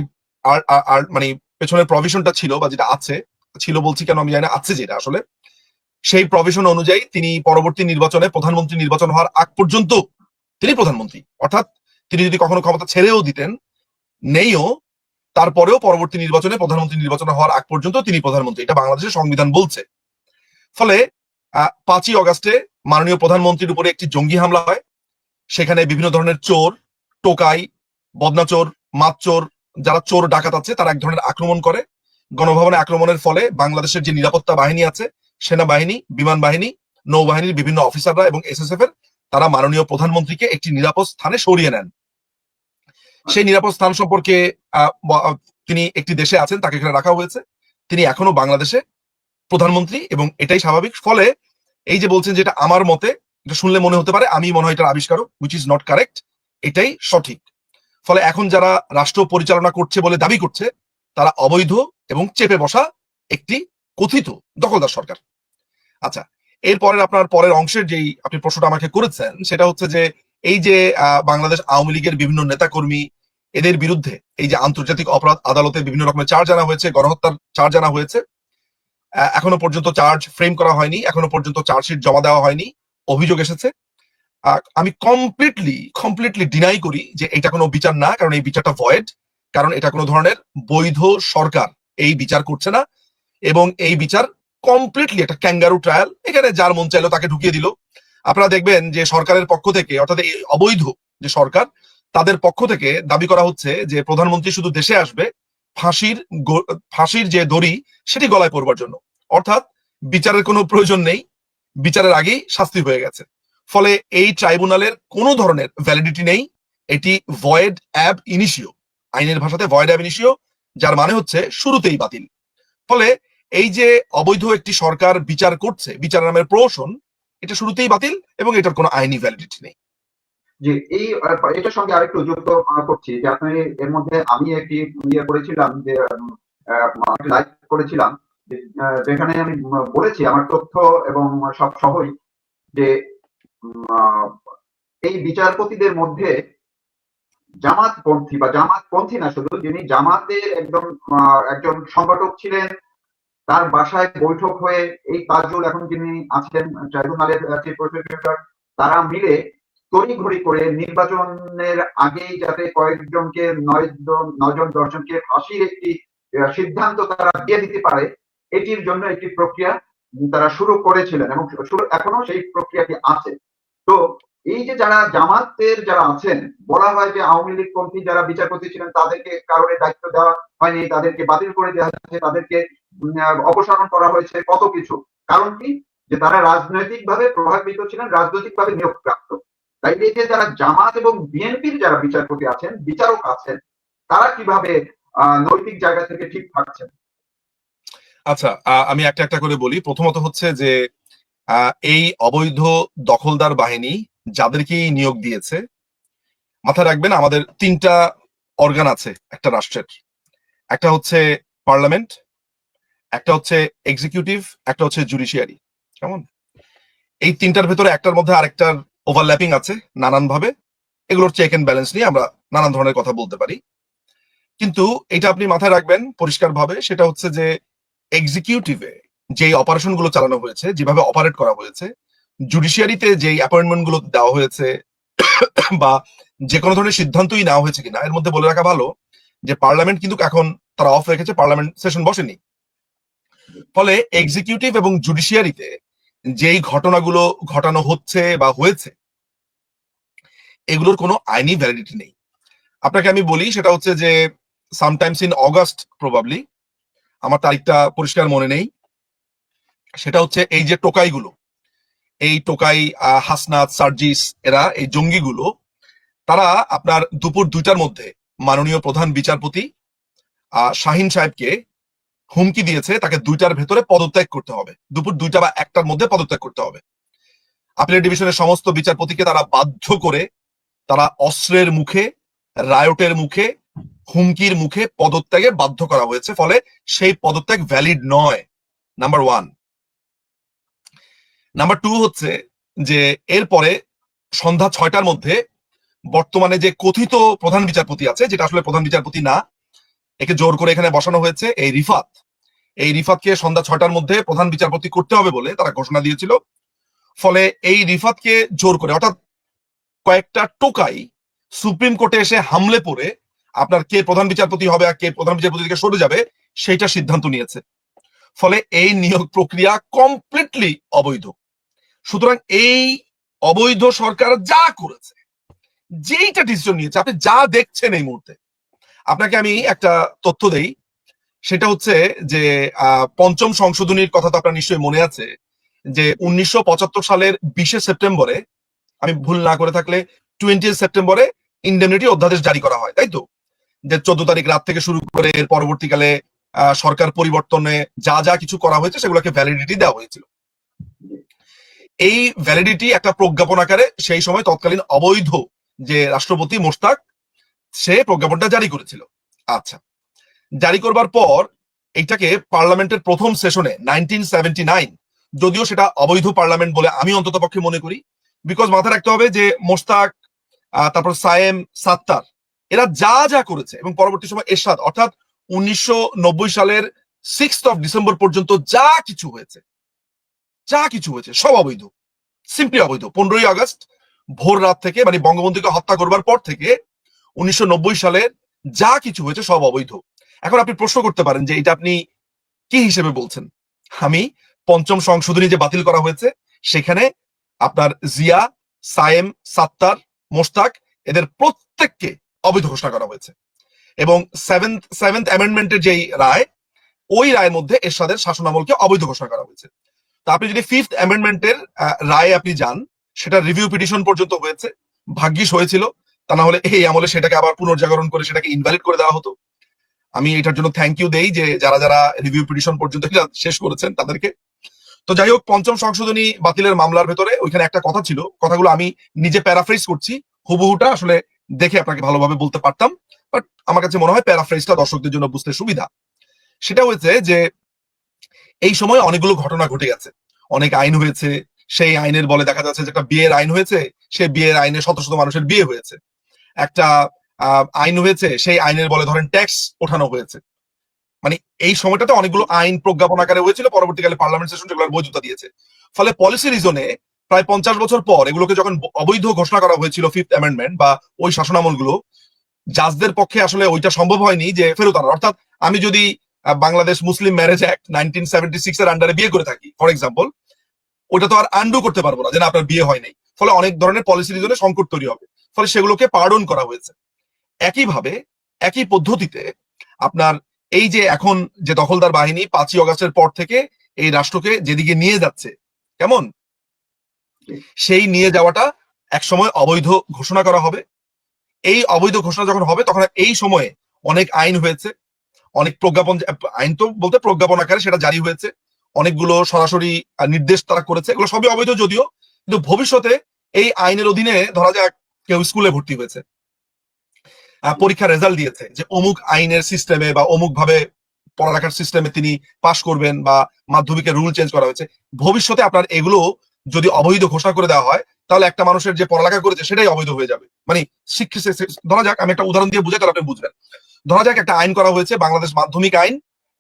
Speaker 1: মানে পেছনের প্রভিশনটা ছিল, বা যেটা আছে, ছিল বলছি কেন আমি জানি না, আছে যেটা আসলে, সেই প্রভিশন অনুযায়ী তিনি পরবর্তী নির্বাচনে প্রধানমন্ত্রী নির্বাচন হওয়ার আগ পর্যন্ত তিনি প্রধানমন্ত্রী। অর্থাৎ তিনি যদি কখনো ক্ষমতা ছেড়েও দিতেন, নেইও, তারপরেও পরবর্তী নির্বাচনে প্রধানমন্ত্রী নির্বাচন হওয়ার আগ পর্যন্ত তিনি প্রধানমন্ত্রী, এটা বাংলাদেশের সংবিধান বলছে। ফলে 5ই অগাস্টে মাননীয় প্রধানমন্ত্রীর উপরে একটি জঙ্গি হামলা হয়। সেখানে বিভিন্ন ধরনের চোর, টোকাই, বদনাচোর, মাতচোর, যারা চোর ডাকাত আছে, তারা এক ধরনের আক্রমণ করে। গণভবনে আক্রমণের ফলে বাংলাদেশের যে নিরাপত্তা বাহিনী আছে, সেনাবাহিনী, বিমান বাহিনী, নৌবাহিনীর বিভিন্ন অফিসাররা এবং এসএসএফ এর, তারা মাননীয় প্রধানমন্ত্রীকে একটি নিরাপদ স্থানে সরিয়ে নেন। সেই নিরাপদ স্থান সম্পর্কে তিনি একটি দেশে আছেন, তাকে এখানে রাখা হয়েছে। তিনি এখনো বাংলাদেশে প্রধানমন্ত্রী এবং এটাই স্বাভাবিক। ফলে এই যে বলছেন যেটা আমার মতে, এটা শুনলে মনে হতে পারে আমি মনে হয় এটার আবিষ্কারক, হুইচ ইজ নট কারেক্ট, এটাই সঠিক। ফলে এখন যারা রাষ্ট্র পরিচালনা করছে বলে দাবি করছে, তারা অবৈধ এবং চেপে বসা একটি কথিত দখলদার সরকার। আচ্ছা, এরপরের আপনার পরের অংশের যেই আপনি প্রশ্নটা আমাকে করেছেন, সেটা হচ্ছে যে এই যে বাংলাদেশ আওয়ামী লীগের বিভিন্ন নেতাকর্মী, এদের বিরুদ্ধে এই যে আন্তর্জাতিক অপরাধ আদালতে বিভিন্ন রকমের চার্জ আনা হয়েছে, গণহত্যার চার্জ আনা হয়েছে, এখনো পর্যন্ত চার্জ ফ্রেম করা হয়নি, এখনো পর্যন্ত চার্জশিট জমা দেওয়া হয়নি, অভিযোগ এসেছে। আমি কমপ্লিটলি ডিনাই করি যে এটা কোনো বিচার না, কারণ এই বিচারটা ভয়েড, কারণ এটা কোনো ধরনের বৈধ সরকার এই বিচার করছে না, এবং এই বিচার কমপ্লিটলি একটা ক্যাঙ্গারু ট্রায়াল। এখানে যার মন চাইলো তাকে ঢুকিয়ে দিল। আপনারা দেখবেন যে সরকারের পক্ষ থেকে, অর্থাৎ এই অবৈধ যে সরকার, তাদের পক্ষ থেকে দাবি করা হচ্ছে যে প্রধানমন্ত্রী শুধু দেশে আসবে ফাঁসির যে দড়ি সেটি গলায় পড়বার জন্য, অর্থাৎ বিচারের কোনো প্রয়োজন নেই, বিচারের আগেই শাস্তি হয়ে গেছে। ফলে এই ট্রাইব্যুনালের কোনো ধরনের ভ্যালিডিটি নেই, এটি ভয়েড অ্যাব ইনিশিও, আইনের ভাষাতে ভয়েড অ্যাব ইনিশিও, যার মানে হচ্ছে শুরুতেই বাতিল। ফলে এই যে অবৈধ একটি সরকার বিচার করছে, বিচার নামের প্রহসন, এটা শুরুতেই বাতিল এবং এটার কোনো আইনি ভ্যালিডিটি নেই।
Speaker 2: জি, এটার সঙ্গে আরেকটু যুক্ত করছি যে আপনি এর মধ্যে আমি একটি ইয়ে করেছিলাম যে লাইভ করেছিলাম যেখানে আমি বলেছি আমার তথ্য এবং সব সহই যে আহ, এই বিচারপতিদের মধ্যে জামাতপন্থী বা জামাতপন্থী না শুধু, যিনি জামাতের একজন সংগঠক ছিলেন, তার বাসায় বৈঠক হয়ে এই তাজুল এখন যিনি আছেন ট্রাইব্যুনালের চিফ প্রসিকিউটর, তারা মিলে তড়িঘড়ি করে নির্বাচনের আগেই যাতে কয়েকজনকে 9 জন 10 জনকে ফাঁসির একটি সিদ্ধান্ত তারা দিয়ে দিতে পারে, এটির জন্য একটি প্রক্রিয়া তারা শুরু করেছিলেন এবং এখনো সেই প্রক্রিয়াটি আছে। তো এই যে যারা জামাতের যারা আছেন, বলা হয় যে আওয়ামী লীগ পন্থী যারা বিচারপতি ছিলেন তাদেরকে কারণে দায়িত্ব দেওয়া হয়নি, তাদেরকে বাতিল করে দেওয়া হয়েছে, তাদেরকে অপসারণ করা হয়েছে, কত কিছু। কারণ কি? যে তারা রাজনৈতিকভাবে প্রভাবিত ছিলেন, রাজনৈতিকভাবে নিয়োগপ্রাপ্ত। তাই এই যে যারা জামাত এবং বিএনপির যারা বিচারপতি আছেন, বিচারক আছেন, তারা কিভাবে নৈতিক জায়গা থেকে ঠিক থাকছেন?
Speaker 1: আচ্ছা, আমি একটা একটা করে বলি। প্রথমত হচ্ছে যে এই অবৈধ দখলদার বাহিনী যাদেরকেই নিয়োগ দিয়েছে, মাথায় রাখবেন আমাদের তিনটা অর্গান আছে একটা রাষ্ট্রের। একটা হচ্ছে পার্লামেন্ট, একটা হচ্ছে এক্সিকিউটিভ, একটা হচ্ছে জুডিশিয়ারি। কেমন? এই তিনটার ভেতরে একটার মধ্যে আরেকটার ওভারল্যাপিং আছে নানান ভাবে। এগুলোর চেক এন্ড ব্যালেন্স নিয়ে আমরা নানান ধরনের কথা বলতে পারি। কিন্তু এটা আপনি মাথায় রাখবেন পরিষ্কার ভাবে, সেটা হচ্ছে যে এক্সিকিউটিভে যেই অপারেশন গুলো চালানো হয়েছে, যেভাবে অপারেট করা হয়েছে, জুডিশিয়ারিতে যেই অ্যাপয়েন্টমেন্ট গুলো দেওয়া হয়েছে বা যে কোনো ধরনের সিদ্ধান্তই নেওয়া হয়েছে কিনা, এর মধ্যে বলে রাখা ভালো যে পার্লামেন্ট কিন্তু এখন তারা অফ রেখেছে, পার্লামেন্ট সেশন বসেনি। ফলে এক্সিকিউটিভ এবং জুডিশিয়ারিতে যেই ঘটনাগুলো ঘটানো হচ্ছে বা হয়েছে, এগুলোর কোনো আইনি ভ্যালিডিটি নেই। আপনাকে আমি বলি, সেটা হচ্ছে যে সামটাইমস ইন অগাস্ট প্রবাবলি, আমার তারিখটা পরিষ্কার মনে নেই, সেটা হচ্ছে এই যে টোকাইগুলো, এই টোকাই হাসনাত সার্জিস, এরা এই জঙ্গিগুলো, তারা আপনার দুপুর 2টার মধ্যে মাননীয় প্রধান বিচারপতি শাহিন সাহেবকে হুমকি দিয়েছে তাকে 2টার ভেতরে পদত্যাগ করতে হবে, দুপুর 2টা বা 1টার মধ্যে পদত্যাগ করতে হবে। আপিলের ডিভিশনের সমস্ত বিচারপতিকে তারা বাধ্য করে, তারা অস্ত্রের মুখে, রায়টের মুখে, হুমকির মুখে পদত্যাগে বাধ্য করা হয়েছে। ফলে সেই পদত্যাগ ভ্যালিড নয়, নাম্বার 1। নাম্বার 2 হচ্ছে যে এরপরে সন্ধ্যা 6টার মধ্যে বর্তমানে যে কথিত প্রধান বিচারপতি আছে, যেটা আসলে প্রধান বিচারপতি না, একে জোর করে এখানে বসানো হয়েছে, এই রিফাতকে সন্ধ্যা 6টার মধ্যে প্রধান বিচারপতি করতে হবে বলে তারা ঘোষণা দিয়েছিল। ফলে এই রিফাতকে জোর করে, অর্থাৎ কয়েকটা টোকাই সুপ্রিম কোর্টে এসে হামলে পড়ে আপনার কে প্রধান বিচারপতি হবে আর কে প্রধান বিচারপতি থেকে সরে যাবে সেইটা সিদ্ধান্ত নিয়েছে। ফলে এই নিয়োগ প্রক্রিয়া কমপ্লিটলি অবৈধ। সুতরাং এই অবৈধ সরকার যা করেছে, যেইটা ডিসিশন নিয়েছে, আপনি যা দেখছেন এই মুহূর্তে, আপনাকে আমি একটা তথ্য দেই। সেটা হচ্ছে যে পঞ্চম সংশোধনীর কথা তো আপনার নিশ্চয়ই মনে আছে, যে 1975 সালের 20শে সেপ্টেম্বরে, আমি ভুল না করে থাকলে 20 সেপ্টেম্বরে ইন্ডেমনিটি অধ্যাদেশ জারি করা হয়, তাই তো? যে 14 তারিখ রাত থেকে শুরু করে এর পরবর্তীকালে সরকার পরিবর্তনে যা যা কিছু করা হয়েছে সেগুলোকে ভ্যালিডিটি দেওয়া হয়েছিল। এই ভ্যালিডিটি একটা প্রজ্ঞাপন আকারে সেই সময় তৎকালীন অবৈধ যে রাষ্ট্রপতি মোশতাক, সে প্রজ্ঞাপনটা জারি করেছিল। আচ্ছা, জারি করবার পর এইটাকে পার্লামেন্টের প্রথম সেশনে 1979, যদিও সেটা অবৈধ পার্লামেন্ট বলে আমি অন্তত পক্ষে মনে করি, বিকজ মাথায় রাখতে হবে যে মোশতাক, তারপর সায়েম, সাত্তার, এরা যা যা করেছে এবং পরবর্তী সময় এরশাদ, অর্থাৎ 1990 সালের 6 ডিসেম্বর পর্যন্ত যা কিছু হয়েছে সব অবৈধ, সিম্পলি অবৈধ। 15ই আগস্ট ভোর রাত থেকে, মানে বঙ্গবন্ধুকে হত্যা করবার পর থেকে 1990 সালের যা কিছু হয়েছে সব অবৈধ। এখন আপনি প্রশ্ন করতে পারেন যে এটা আপনি কি হিসেবে বলছেন? আমি পঞ্চম সংশোধনী যে বাতিল করা হয়েছে, সেখানে আপনার জিয়া, সায়েম, সাত্তার, মোশতাক, এদের প্রত্যেককে অবৈধ ঘোষণা করা হয়েছে। এবং সেভেন্থ অ্যামেন্ডমেন্টের যেই রায়, ওই রায়ের মধ্যে এরশাদের শাসনামলকে অবৈধ ঘোষণা করা হয়েছে। তা আপনি যদি 5th অ্যামেন্ডমেন্টের রায়ে আপনি যান, সেটা রিভিউ পিটিশন পর্যন্ত হয়েছে, ভাগ্যিস হয়েছিল, তা না হলে এই আমলে সেটাকে আবার পুনর্জাগরণ করে সেটাকে ইনভ্যালিড করে দেওয়া হতো। আমি এটার জন্য থ্যাংক ইউ দেই যে যারা যারা রিভিউ পিটিশন পর্যন্ত এটা শেষ করেছেন তাদেরকে। তো যাই হোক, পঞ্চম সংশোধনী বাতিলের মামলার ভেতরে ওইখানে একটা কথা ছিল, কথাগুলো আমি নিজে প্যারাফ্রেজ করছি, হুবহুটা আসলে দেখে আপনাকে ভালোভাবে বলতে পারতাম, বাট আমার কাছে মনে হয় প্যারাফ্রেজটা দর্শকদের জন্য বুঝতে সুবিধা। সেটা হয়েছে যে এই সময় অনেকগুলো ঘটনা ঘটে গেছে, অনেক আইন হয়েছে। সেই আইনের বলে দেখা যাচ্ছে যে একটা বিয়ের আইন হয়েছে, সেই বিয়ের আইনে শত শত মানুষের বিয়ে হয়েছে। একটা আইন হয়েছে, সেই আইনের বলে ধরেন ট্যাক্স ওঠানো হয়েছে। মানে এই সময়টাতে অনেকগুলো আইন প্রজ্ঞাপন আকারে হয়েছিল, পরবর্তীকালে পার্লামেন্ট সেশন সেগুলোর বৈধতা দিয়েছে। ফলে পলিসি রিজনে প্রায় 50 বছর পর এগুলোকে যখন অবৈধ ঘোষণা করা হয়েছিল, ফিফথ অ্যামেন্ডমেন্ট বা ওই শাসনামলগুলো, জাজদের পক্ষে আসলে ওইটা সম্ভব হয়নি যে ফেরত আনা। অর্থাৎ আমি যদি বাংলাদেশ মুসলিম ম্যারেজ অ্যাক্ট 1976 এর আন্ডারে বিয়ে করে থাকি ফর এক্সাম্পল, ওটা তো আর আন্ডু করতে পারবো না যে না আপনার বিয়ে হয় নাই। ফলে অনেক ধরনের পলিসি রিজনে সংকট তৈরি হবে, ফলে সেগুলোকে পার্ডন করা হয়েছে। একইভাবে একই পদ্ধতিতে আপনার এই যে এখন যে দখলদার বাহিনী 5ই অগাস্টের পর থেকে এই রাষ্ট্রকে যেদিকে নিয়ে যাচ্ছে, কেমন সেই নিয়ে যাওয়াটা একসময় অবৈধ ঘোষণা করা হবে। এই অবৈধ ঘোষণা যখন হবে তখন এই সময়ে অনেক আইন হয়েছে, অনেক প্রজ্ঞাপন, আইন তো বলতে প্রজ্ঞাপন আকারে সেটা জারি হয়েছে, অনেকগুলো সরাসরি নির্দেশ তারা করেছে, এগুলো সবই অবৈধ যদিও, কিন্তু ভবিষ্যতে এই আইনের অধীনে ধরা যাক কেউ স্কুলে ভর্তি হয়েছে, পরীক্ষার রেজাল্ট দিয়েছে যে অমুক আইনের সিস্টেমে বা অমুক ভাবে পড়ালেখার সিস্টেমে তিনি পাশ করবেন, বা মাধ্যমিকের রুল চেঞ্জ করা হয়েছে। ভবিষ্যতে আপনার এগুলো যদি অবৈধ ঘোষণা করে দেওয়া হয়, তাহলে একটা মানুষের যে পড়ালেখা করেছে সেটাই অবৈধ হয়ে যাবে। মানে শিক্ষা, ধরা যাক আমি একটা উদাহরণ দিয়ে বুঝাই তাহলে আপনি বুঝবেন। ধরা যাক একটা আইন করা হয়েছে, বাংলাদেশ মাধ্যমিক আইন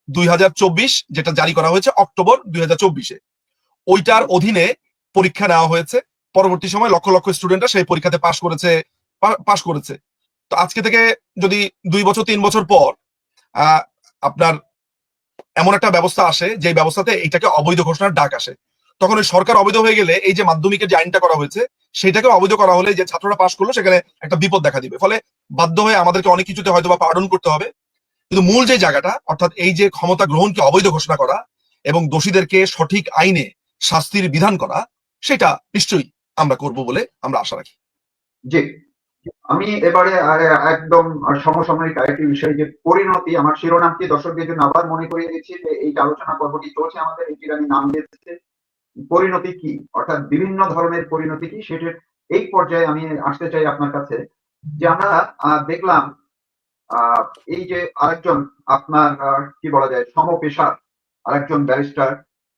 Speaker 1: 2024, যেটা জারি করা হয়েছে অক্টোবর 2024-এ। ওইটার অধীনে পরীক্ষা নেওয়া হয়েছে, পরবর্তী সময় লক্ষ লক্ষ স্টুডেন্টরা সেই পরীক্ষাতে পাশ করেছে। তো আজকে থেকে যদি 2 বছর 3 বছর পর আপনার এমন একটা ব্যবস্থা আসে যে ব্যবস্থাতে এটাকে অবৈধ ঘোষণার ডাক আসে, তখন ওই সরকার অবৈধ হয়ে গেলে এই যে মাধ্যমিকের যে আইনটা করা হয়েছে সেটাকে অবৈধ করা হলে যে ছাত্ররা পাশ করলো সেখানে একটা বিপদ দেখা দিবে। ফলে বাধ্য হয়ে আমাদেরকে অনেক কিছুতে হয়তো বা পার্ডন করতে হবে, কিন্তু মূল যে জায়গাটা অর্থাৎ এই যে ক্ষমতা গ্রহণকে অবৈধ ঘোষণা করা এবং দোষীদেরকে সঠিক আইনে শাস্তির বিধান করা, সেটা নিশ্চয়ই আমরা করব বলে আমরা আশা রাখি।
Speaker 2: জি, আমি এবারে একদম সমসাময়িক আরেকটি বিষয়, যে পরিণতি, আমার শিরোনামটি দর্শকদের জন্য আবার মনে করিয়ে দিচ্ছি যে এই যে আলোচনা পর্বটি চলছে আমাদের, এটির আমি নাম দিয়েছি পরিণতি কি, অর্থাৎ বিভিন্ন ধরনের পরিণতি কি, সেটার এই পর্যায়ে আমি আসতে চাই আপনার কাছে। যে আমরা দেখলাম এই যে আরেকজন আপনার কি বলা যায় সমপেশার আরেকজন ব্যারিস্টার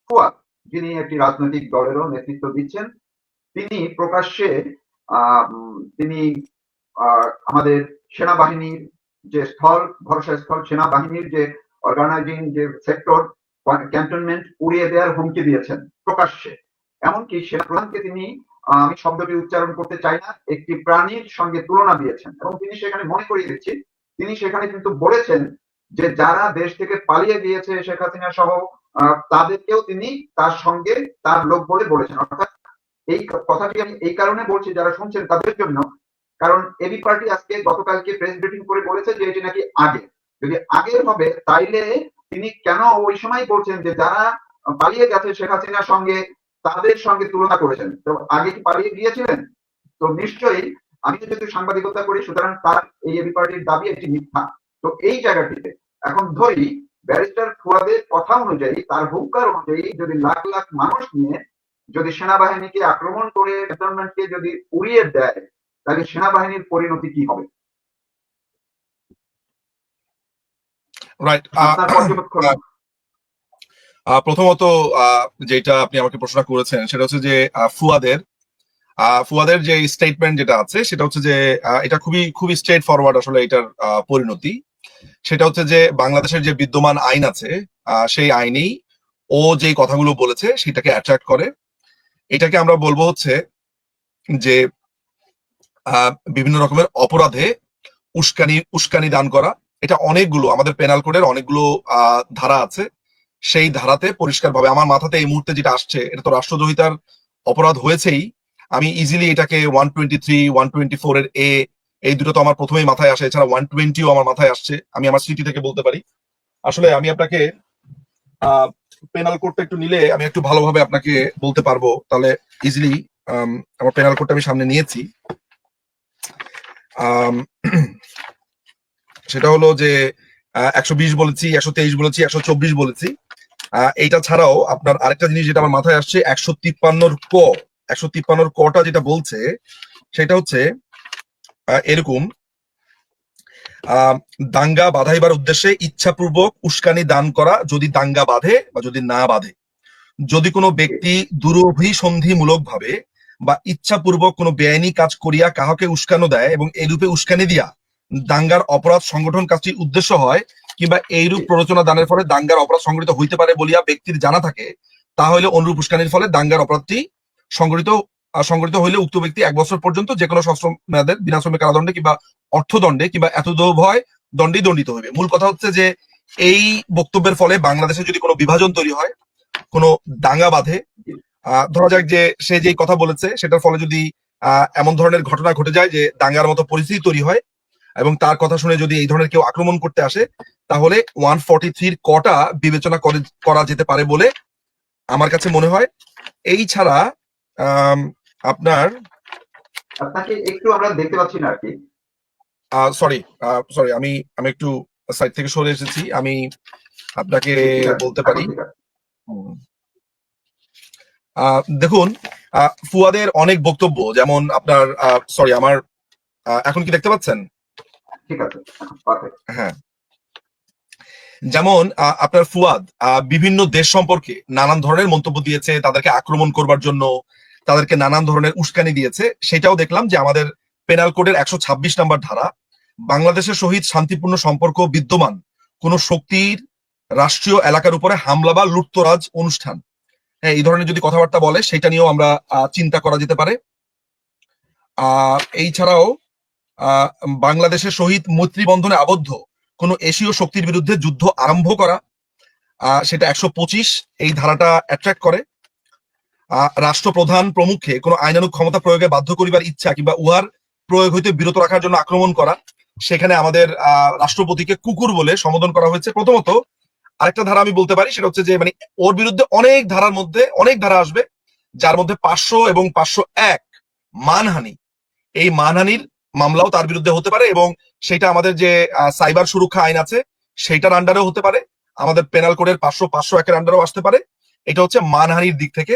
Speaker 2: ফুয়াদ, যিনি একটি রাজনৈতিক দলেরও নেতৃত্ব দিচ্ছেন, তিনি প্রকাশ্যে তিনি আমাদের সেনাবাহিনীর যে স্থল ভরসা স্থল, সেনাবাহিনীর যে অর্গানাইজিং যে সেক্টর ক্যান্টনমেন্ট উড়িয়ে দেওয়ার হুমকি দিয়েছেন প্রকাশ্যে। এমনকি সেনাপ্রধানকে তিনি, আমি শব্দটি উচ্চারণ করতে চাই না, একটি প্রাণীর সঙ্গে তুলনা দিয়েছেন। এবং তিনি সেখানে মনে করিয়ে দিচ্ছি, তিনি সেখানে কিন্তু বলেছেন যে যারা দেশ থেকে পালিয়ে গিয়েছে শেখ হাসিনা সহ তাদেরকেও তিনি তার সঙ্গে তার লোক বলে বলেছেন। অর্থাৎ এই কথাটি আমি এই কারণে বলছি যারা শুনছেন তাদের জন্য, কারণ এবি পার্টি আজকে গতকালকে প্রেস ব্রিফিং করে বলেছে যে এটি নাকি আগে, যদি আগের হবে তাইলে তিনি কেন ওই সময় বলছেন যে যারা পালিয়ে গেছে শেখ হাসিনার সঙ্গে তাদের সঙ্গে তুলনা করেছেন, তো আগে কি পালিয়ে গিয়েছিলেন? তো নিশ্চয়ই, আমি যেহেতু সাংবাদিকতা করি সুতরাং তার এই এবি পার্টির দাবি এটি মিথ্যা। তো এই জায়গাটিতে এখন ধরি ব্যারিস্টার ফুয়াদের কথা অনুযায়ী, তার হুঙ্কার অনুযায়ী, যদি লাখ লাখ মানুষ নিয়ে যদি সেনাবাহিনীকে আক্রমণ করে ক্যান্টনমেন্টকে যদি উড়িয়ে দেয়, তাহলে সেনাবাহিনীর পরিণতি কি হবে?
Speaker 1: রাইট।
Speaker 2: আপনার পর্যবেক্ষণ।
Speaker 1: প্রথমত যেটা আপনি আমাকে প্রশ্ন করেছেন সেটা হচ্ছে যে ফুয়াদের যে স্টেটমেন্ট যেটা আছে সেটা হচ্ছে যে এটা খুবই খুবই স্ট্রেট ফরওয়ার্ড আসলে এটার পরিণতি। সেটা হচ্ছে যে বাংলাদেশের যে বিদ্যমান আইন আছে সেই আইনেই ও যে কথাগুলো বলেছে সেটাকে অ্যাট্রাক্ট করে। এটাকে আমরা বলবো হচ্ছে যে বিভিন্ন রকমের অপরাধে উস্কানি দান করা। এটা অনেকগুলো আমাদের পেনাল কোডের অনেকগুলো ধারা আছে, সেই ধারাতে পরিষ্কারভাবে আমার মাথাতে এই মুহূর্তে যেটা আসছে, এটা তো রাষ্ট্রদ্রোহিতার অপরাধ হয়েছেই। আমি ইজিলি এটাকে 123, 124 এর এ, এই দুটো তো আমার প্রথমেই মাথায় আসে, এছাড়া 120ও আমার মাথায় আসছে, আমি আমার স্মৃতি থেকে বলতে পারি। আসলে আমি আপনাকে পেনাল কোডটা একটু নিলে আমি একটু ভালোভাবে আপনাকে বলতে পারবো, তাহলে ইজিলি আমার পেনাল কোডটা আমি সামনে নিয়েছি। সেটা হলো যে 120 বলেছি, 123 বলেছি, 124 বলেছি। এইটা ছাড়াও আপনার আরেকটা জিনিস যেটা আমার মাথায় আসছে, 153 ক, 153 কটা যেটা বলছে সেটা হচ্ছে এরকম দাঙ্গা বাধাইবার উদ্দেশ্যে ইচ্ছাপূর্বক উস্কানি দান করা, যদি দাঙ্গা বাঁধে বা যদি না বাঁধে, যদি কোনো ব্যক্তি দুরভিসন্ধিমূলক ভাবে বা ইচ্ছাপূর্বক কোনো বেআইনি কাজ করিয়া কাহাকে উস্কানো দেয় এবং এইরূপে উস্কানি দিয়া দাঙ্গার অপরাধ সংগঠন কাজটির উদ্দেশ্য হয়, কিংবা এইরূপ প্ররোচনা দানের ফলে দাঙ্গার অপরাধ সংগঠিত হইতে পারে বলিয়া ব্যক্তির জানা থাকে, তাহলে অনুরূপ উস্কানির ফলে দাঙ্গার অপরাধটি সংগঠিত হইলে উক্ত ব্যক্তি 1 বছর পর্যন্ত যে কোনো সশ্রম মেয়াদের বিনাশ্রমে কারাদণ্ডে কিংবা অর্থদণ্ডে কিংবা এতদভয় দণ্ডেই দণ্ডিত হইবে। মূল কথা হচ্ছে যে এই বক্তব্যের ফলে বাংলাদেশে যদি কোনো বিভাজন তৈরি হয়, কোনো দাঙ্গা বাঁধে, ধরা যাক যে সে যেই কথা বলেছে সেটার ফলে যদি এমন ধরনের ঘটনা ঘটে যায় যে দাঙ্গার মতো পরিস্থিতি তৈরি হয় এবং তার কথা শুনে যদি এই ধরনের কেউ আক্রমণ করতে আসে, তাহলে 143 কটা বিবেচনা করা যেতে পারে বলে আমার কাছে মনে হয়। এই ছাড়া আপনার
Speaker 2: আপনাকে একটু আমরা দেখতে পাচ্ছি না আর কি।
Speaker 1: সরি আমি একটু সাইড থেকে সরে এসেছি, আমি আপনাকে বলতে পারি। দেখুন, ফুয়াদের অনেক বক্তব্য, যেমন আপনার সরি আমার এখন কি দেখতে পাচ্ছেন?
Speaker 2: ঠিক আছে,
Speaker 1: হ্যাঁ, যেমন আপনার ফুয়াদ বিভিন্ন দেশ সম্পর্কে নানান ধরনের মন্তব্য দিয়েছে, তাদেরকে আক্রমণ করবার জন্য তাদেরকে নানান ধরনের উস্কানি দিয়েছে। সেটাও দেখলাম যে আমাদের পেনাল কোডের 126 নম্বর ধারা, বাংলাদেশের সহিত শান্তিপূর্ণ সম্পর্ক বিদ্যমান কোন শক্তির রাষ্ট্রীয় এলাকার উপরে হামলা বা লুটতরাজ অনুষ্ঠান, হ্যাঁ, এই ধরনের যদি কথাবার্তা বলে সেটা নিয়েও আমরা চিন্তা করা যেতে পারে। এই ছাড়াও বাংলাদেশের সহিত মৈত্রী বন্ধনে আবদ্ধ কোন এশীয় শক্তির বিরুদ্ধে যুদ্ধ আরম্ভ করা, সেটা 125 এই ধারাটা অ্যাট্রাক্ট করে। রাষ্ট্রপ্রধান প্রমুখে কোন আইনানুগ ক্ষমতা প্রয়োগে বাধ্য করিবার ইচ্ছা কিংবা উহার প্রয়োগ হইতে বিরত রাখার জন্য আক্রমণ করা, সেখানে আমাদের রাষ্ট্রপতিকে কুকুর বলে সম্বোধন করা হয়েছে। প্রথমত আরেকটা ধারা আমি বলতে পারি, সেটা হচ্ছে যে মানে ওর বিরুদ্ধে অনেক ধারার মধ্যে অনেক ধারা আসবে, যার মধ্যে 500 এবং 501 মানহানি, এই মানহানির মামলাও তার বিরুদ্ধে হতে পারে, এবং সেটা আমাদের যে সাইবার সুরক্ষা আইন আছে সেইটার আন্ডারেও হতে পারে, আমাদের পেনাল কোডের 500-501 আন্ডারেও আসতে পারে। এটা হচ্ছে মানহানির দিক থেকে।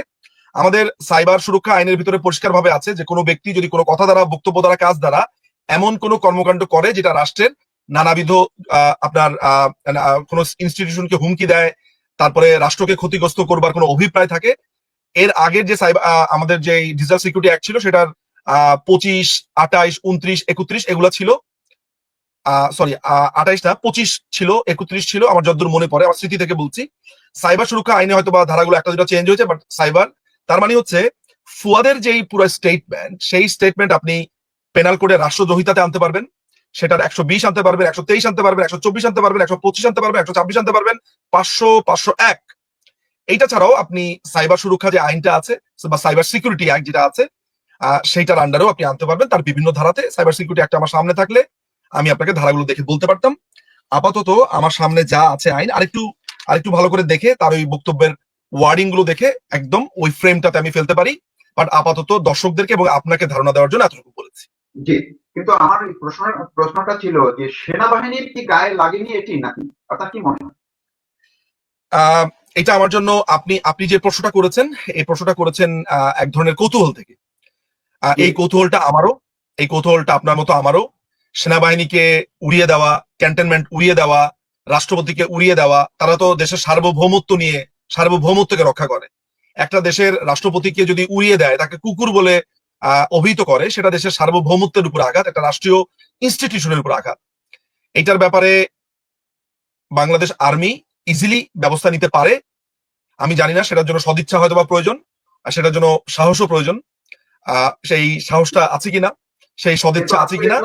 Speaker 1: আমাদের সাইবার সুরক্ষা আইনের ভিতরে পরিষ্কার ভাবে আছে যে কোনো ব্যক্তি যদি কোনো কথা দ্বারা, বক্তব্য দ্বারা, কাজ দ্বারা এমন কোনো কর্মকাণ্ড করে যেটা রাষ্ট্রের নানাবিধ আপনার কোন ইনস্টিটিউশনকে হুমকি দেয়, তারপরে রাষ্ট্রকে ক্ষতিগ্রস্ত করবার কোনো অভিপ্রায় থাকে, এর আগের যে আমাদের যে ডিজিটাল সিকিউরিটি অ্যাক্ট ছিল সেটার 25, 28, 29, 31 এগুলা ছিল, সরি 28 না 25 ছিল, 31 ছিল, আমার যতদূর মনে পড়ে, আমার স্মৃতি থেকে বলছি। সাইবার সুরক্ষা আইনে হয়তো বা ধারাগুলো একটা দুটো চেঞ্জ হয়েছে, বাট সাইবার, তার মানে হচ্ছে ফুয়াদের যেই পুরো স্টেটমেন্ট, সেই স্টেটমেন্ট আপনি পেনাল কোডে রাষ্ট্রদ্রোহিতাতে আনতে পারবেন, সেটার 120 আনতে পারবেন, 123 আনতে পারবেন, 124 আনতে পারবেন, 125 আনতে পারবেন, 126 আনতে পারবেন, 500, 501। এইটা ছাড়াও আপনি সাইবার সুরক্ষা যে আইনটা আছে বা সাইবার সিকিউরিটি অ্যাক্ট যেটা আছে সেইটার আন্ডারেও আপনি আনতে পারবেন। তার বিভিন্ন ধারাতে সাইবার সিকিউরিটি অ্যাক্ট আমার সামনে থাকলে আমি আপনাকে ধারাগুলো দেখে বলতে পারতাম। আপাতত আমার সামনে যা আছে আইন, আরেকটু ভালো করে দেখে তার ওই বক্তব্যের ওয়ার্ডিং গুলো দেখে একদম ওই ফ্রেমটাতে আমি ফেলতে পারি, বাট আপাতত দর্শকদেরকে এবং আপনাকে ধারণা দেওয়ার জন্য এতটুকু বলেছি।
Speaker 2: জি, কিন্তু আমার প্রশ্নটা ছিল যে সেনাবাহিনীর কি গায়ে লাগেনি এটি, নাকি আপনার কি মনে হয়?
Speaker 1: এটা আমার জন্য আপনি যে প্রশ্নটা করেছেন, এই প্রশ্নটা করেছেন এক ধরনের কৌতূহল থেকে। এই কৌতূহলটা আমারও, এই কৌতূহলটা আপনার মতো আমারও। সেনাবাহিনীকে উড়িয়ে দেওয়া, ক্যান্টনমেন্ট উড়িয়ে দেওয়া, রাষ্ট্রপতিকে উড়িয়ে দেওয়া, তারা তো দেশের সার্বভৌমত্বকে রক্ষা করে। একটা দেশের রাষ্ট্রপতিকে যদি উড়িয়ে দেয়, তাকে কুকুর বলে অভিহিত করে, সেটা দেশের সার্বভৌমত্বের উপর আঘাত, একটা রাষ্ট্রীয় ইনস্টিটিউশনের উপর আঘাত। এটার ব্যাপারে বাংলাদেশ আর্মি ইজিলি ব্যবস্থা নিতে পারে। আমি জানি না সেটার জন্য সদিচ্ছা হয়তো বা প্রয়োজন, আর সেটার জন্য সাহসও প্রয়োজন। সেই সাহসটা আছে কিনা, সেই সদিচ্ছা আছে কিনা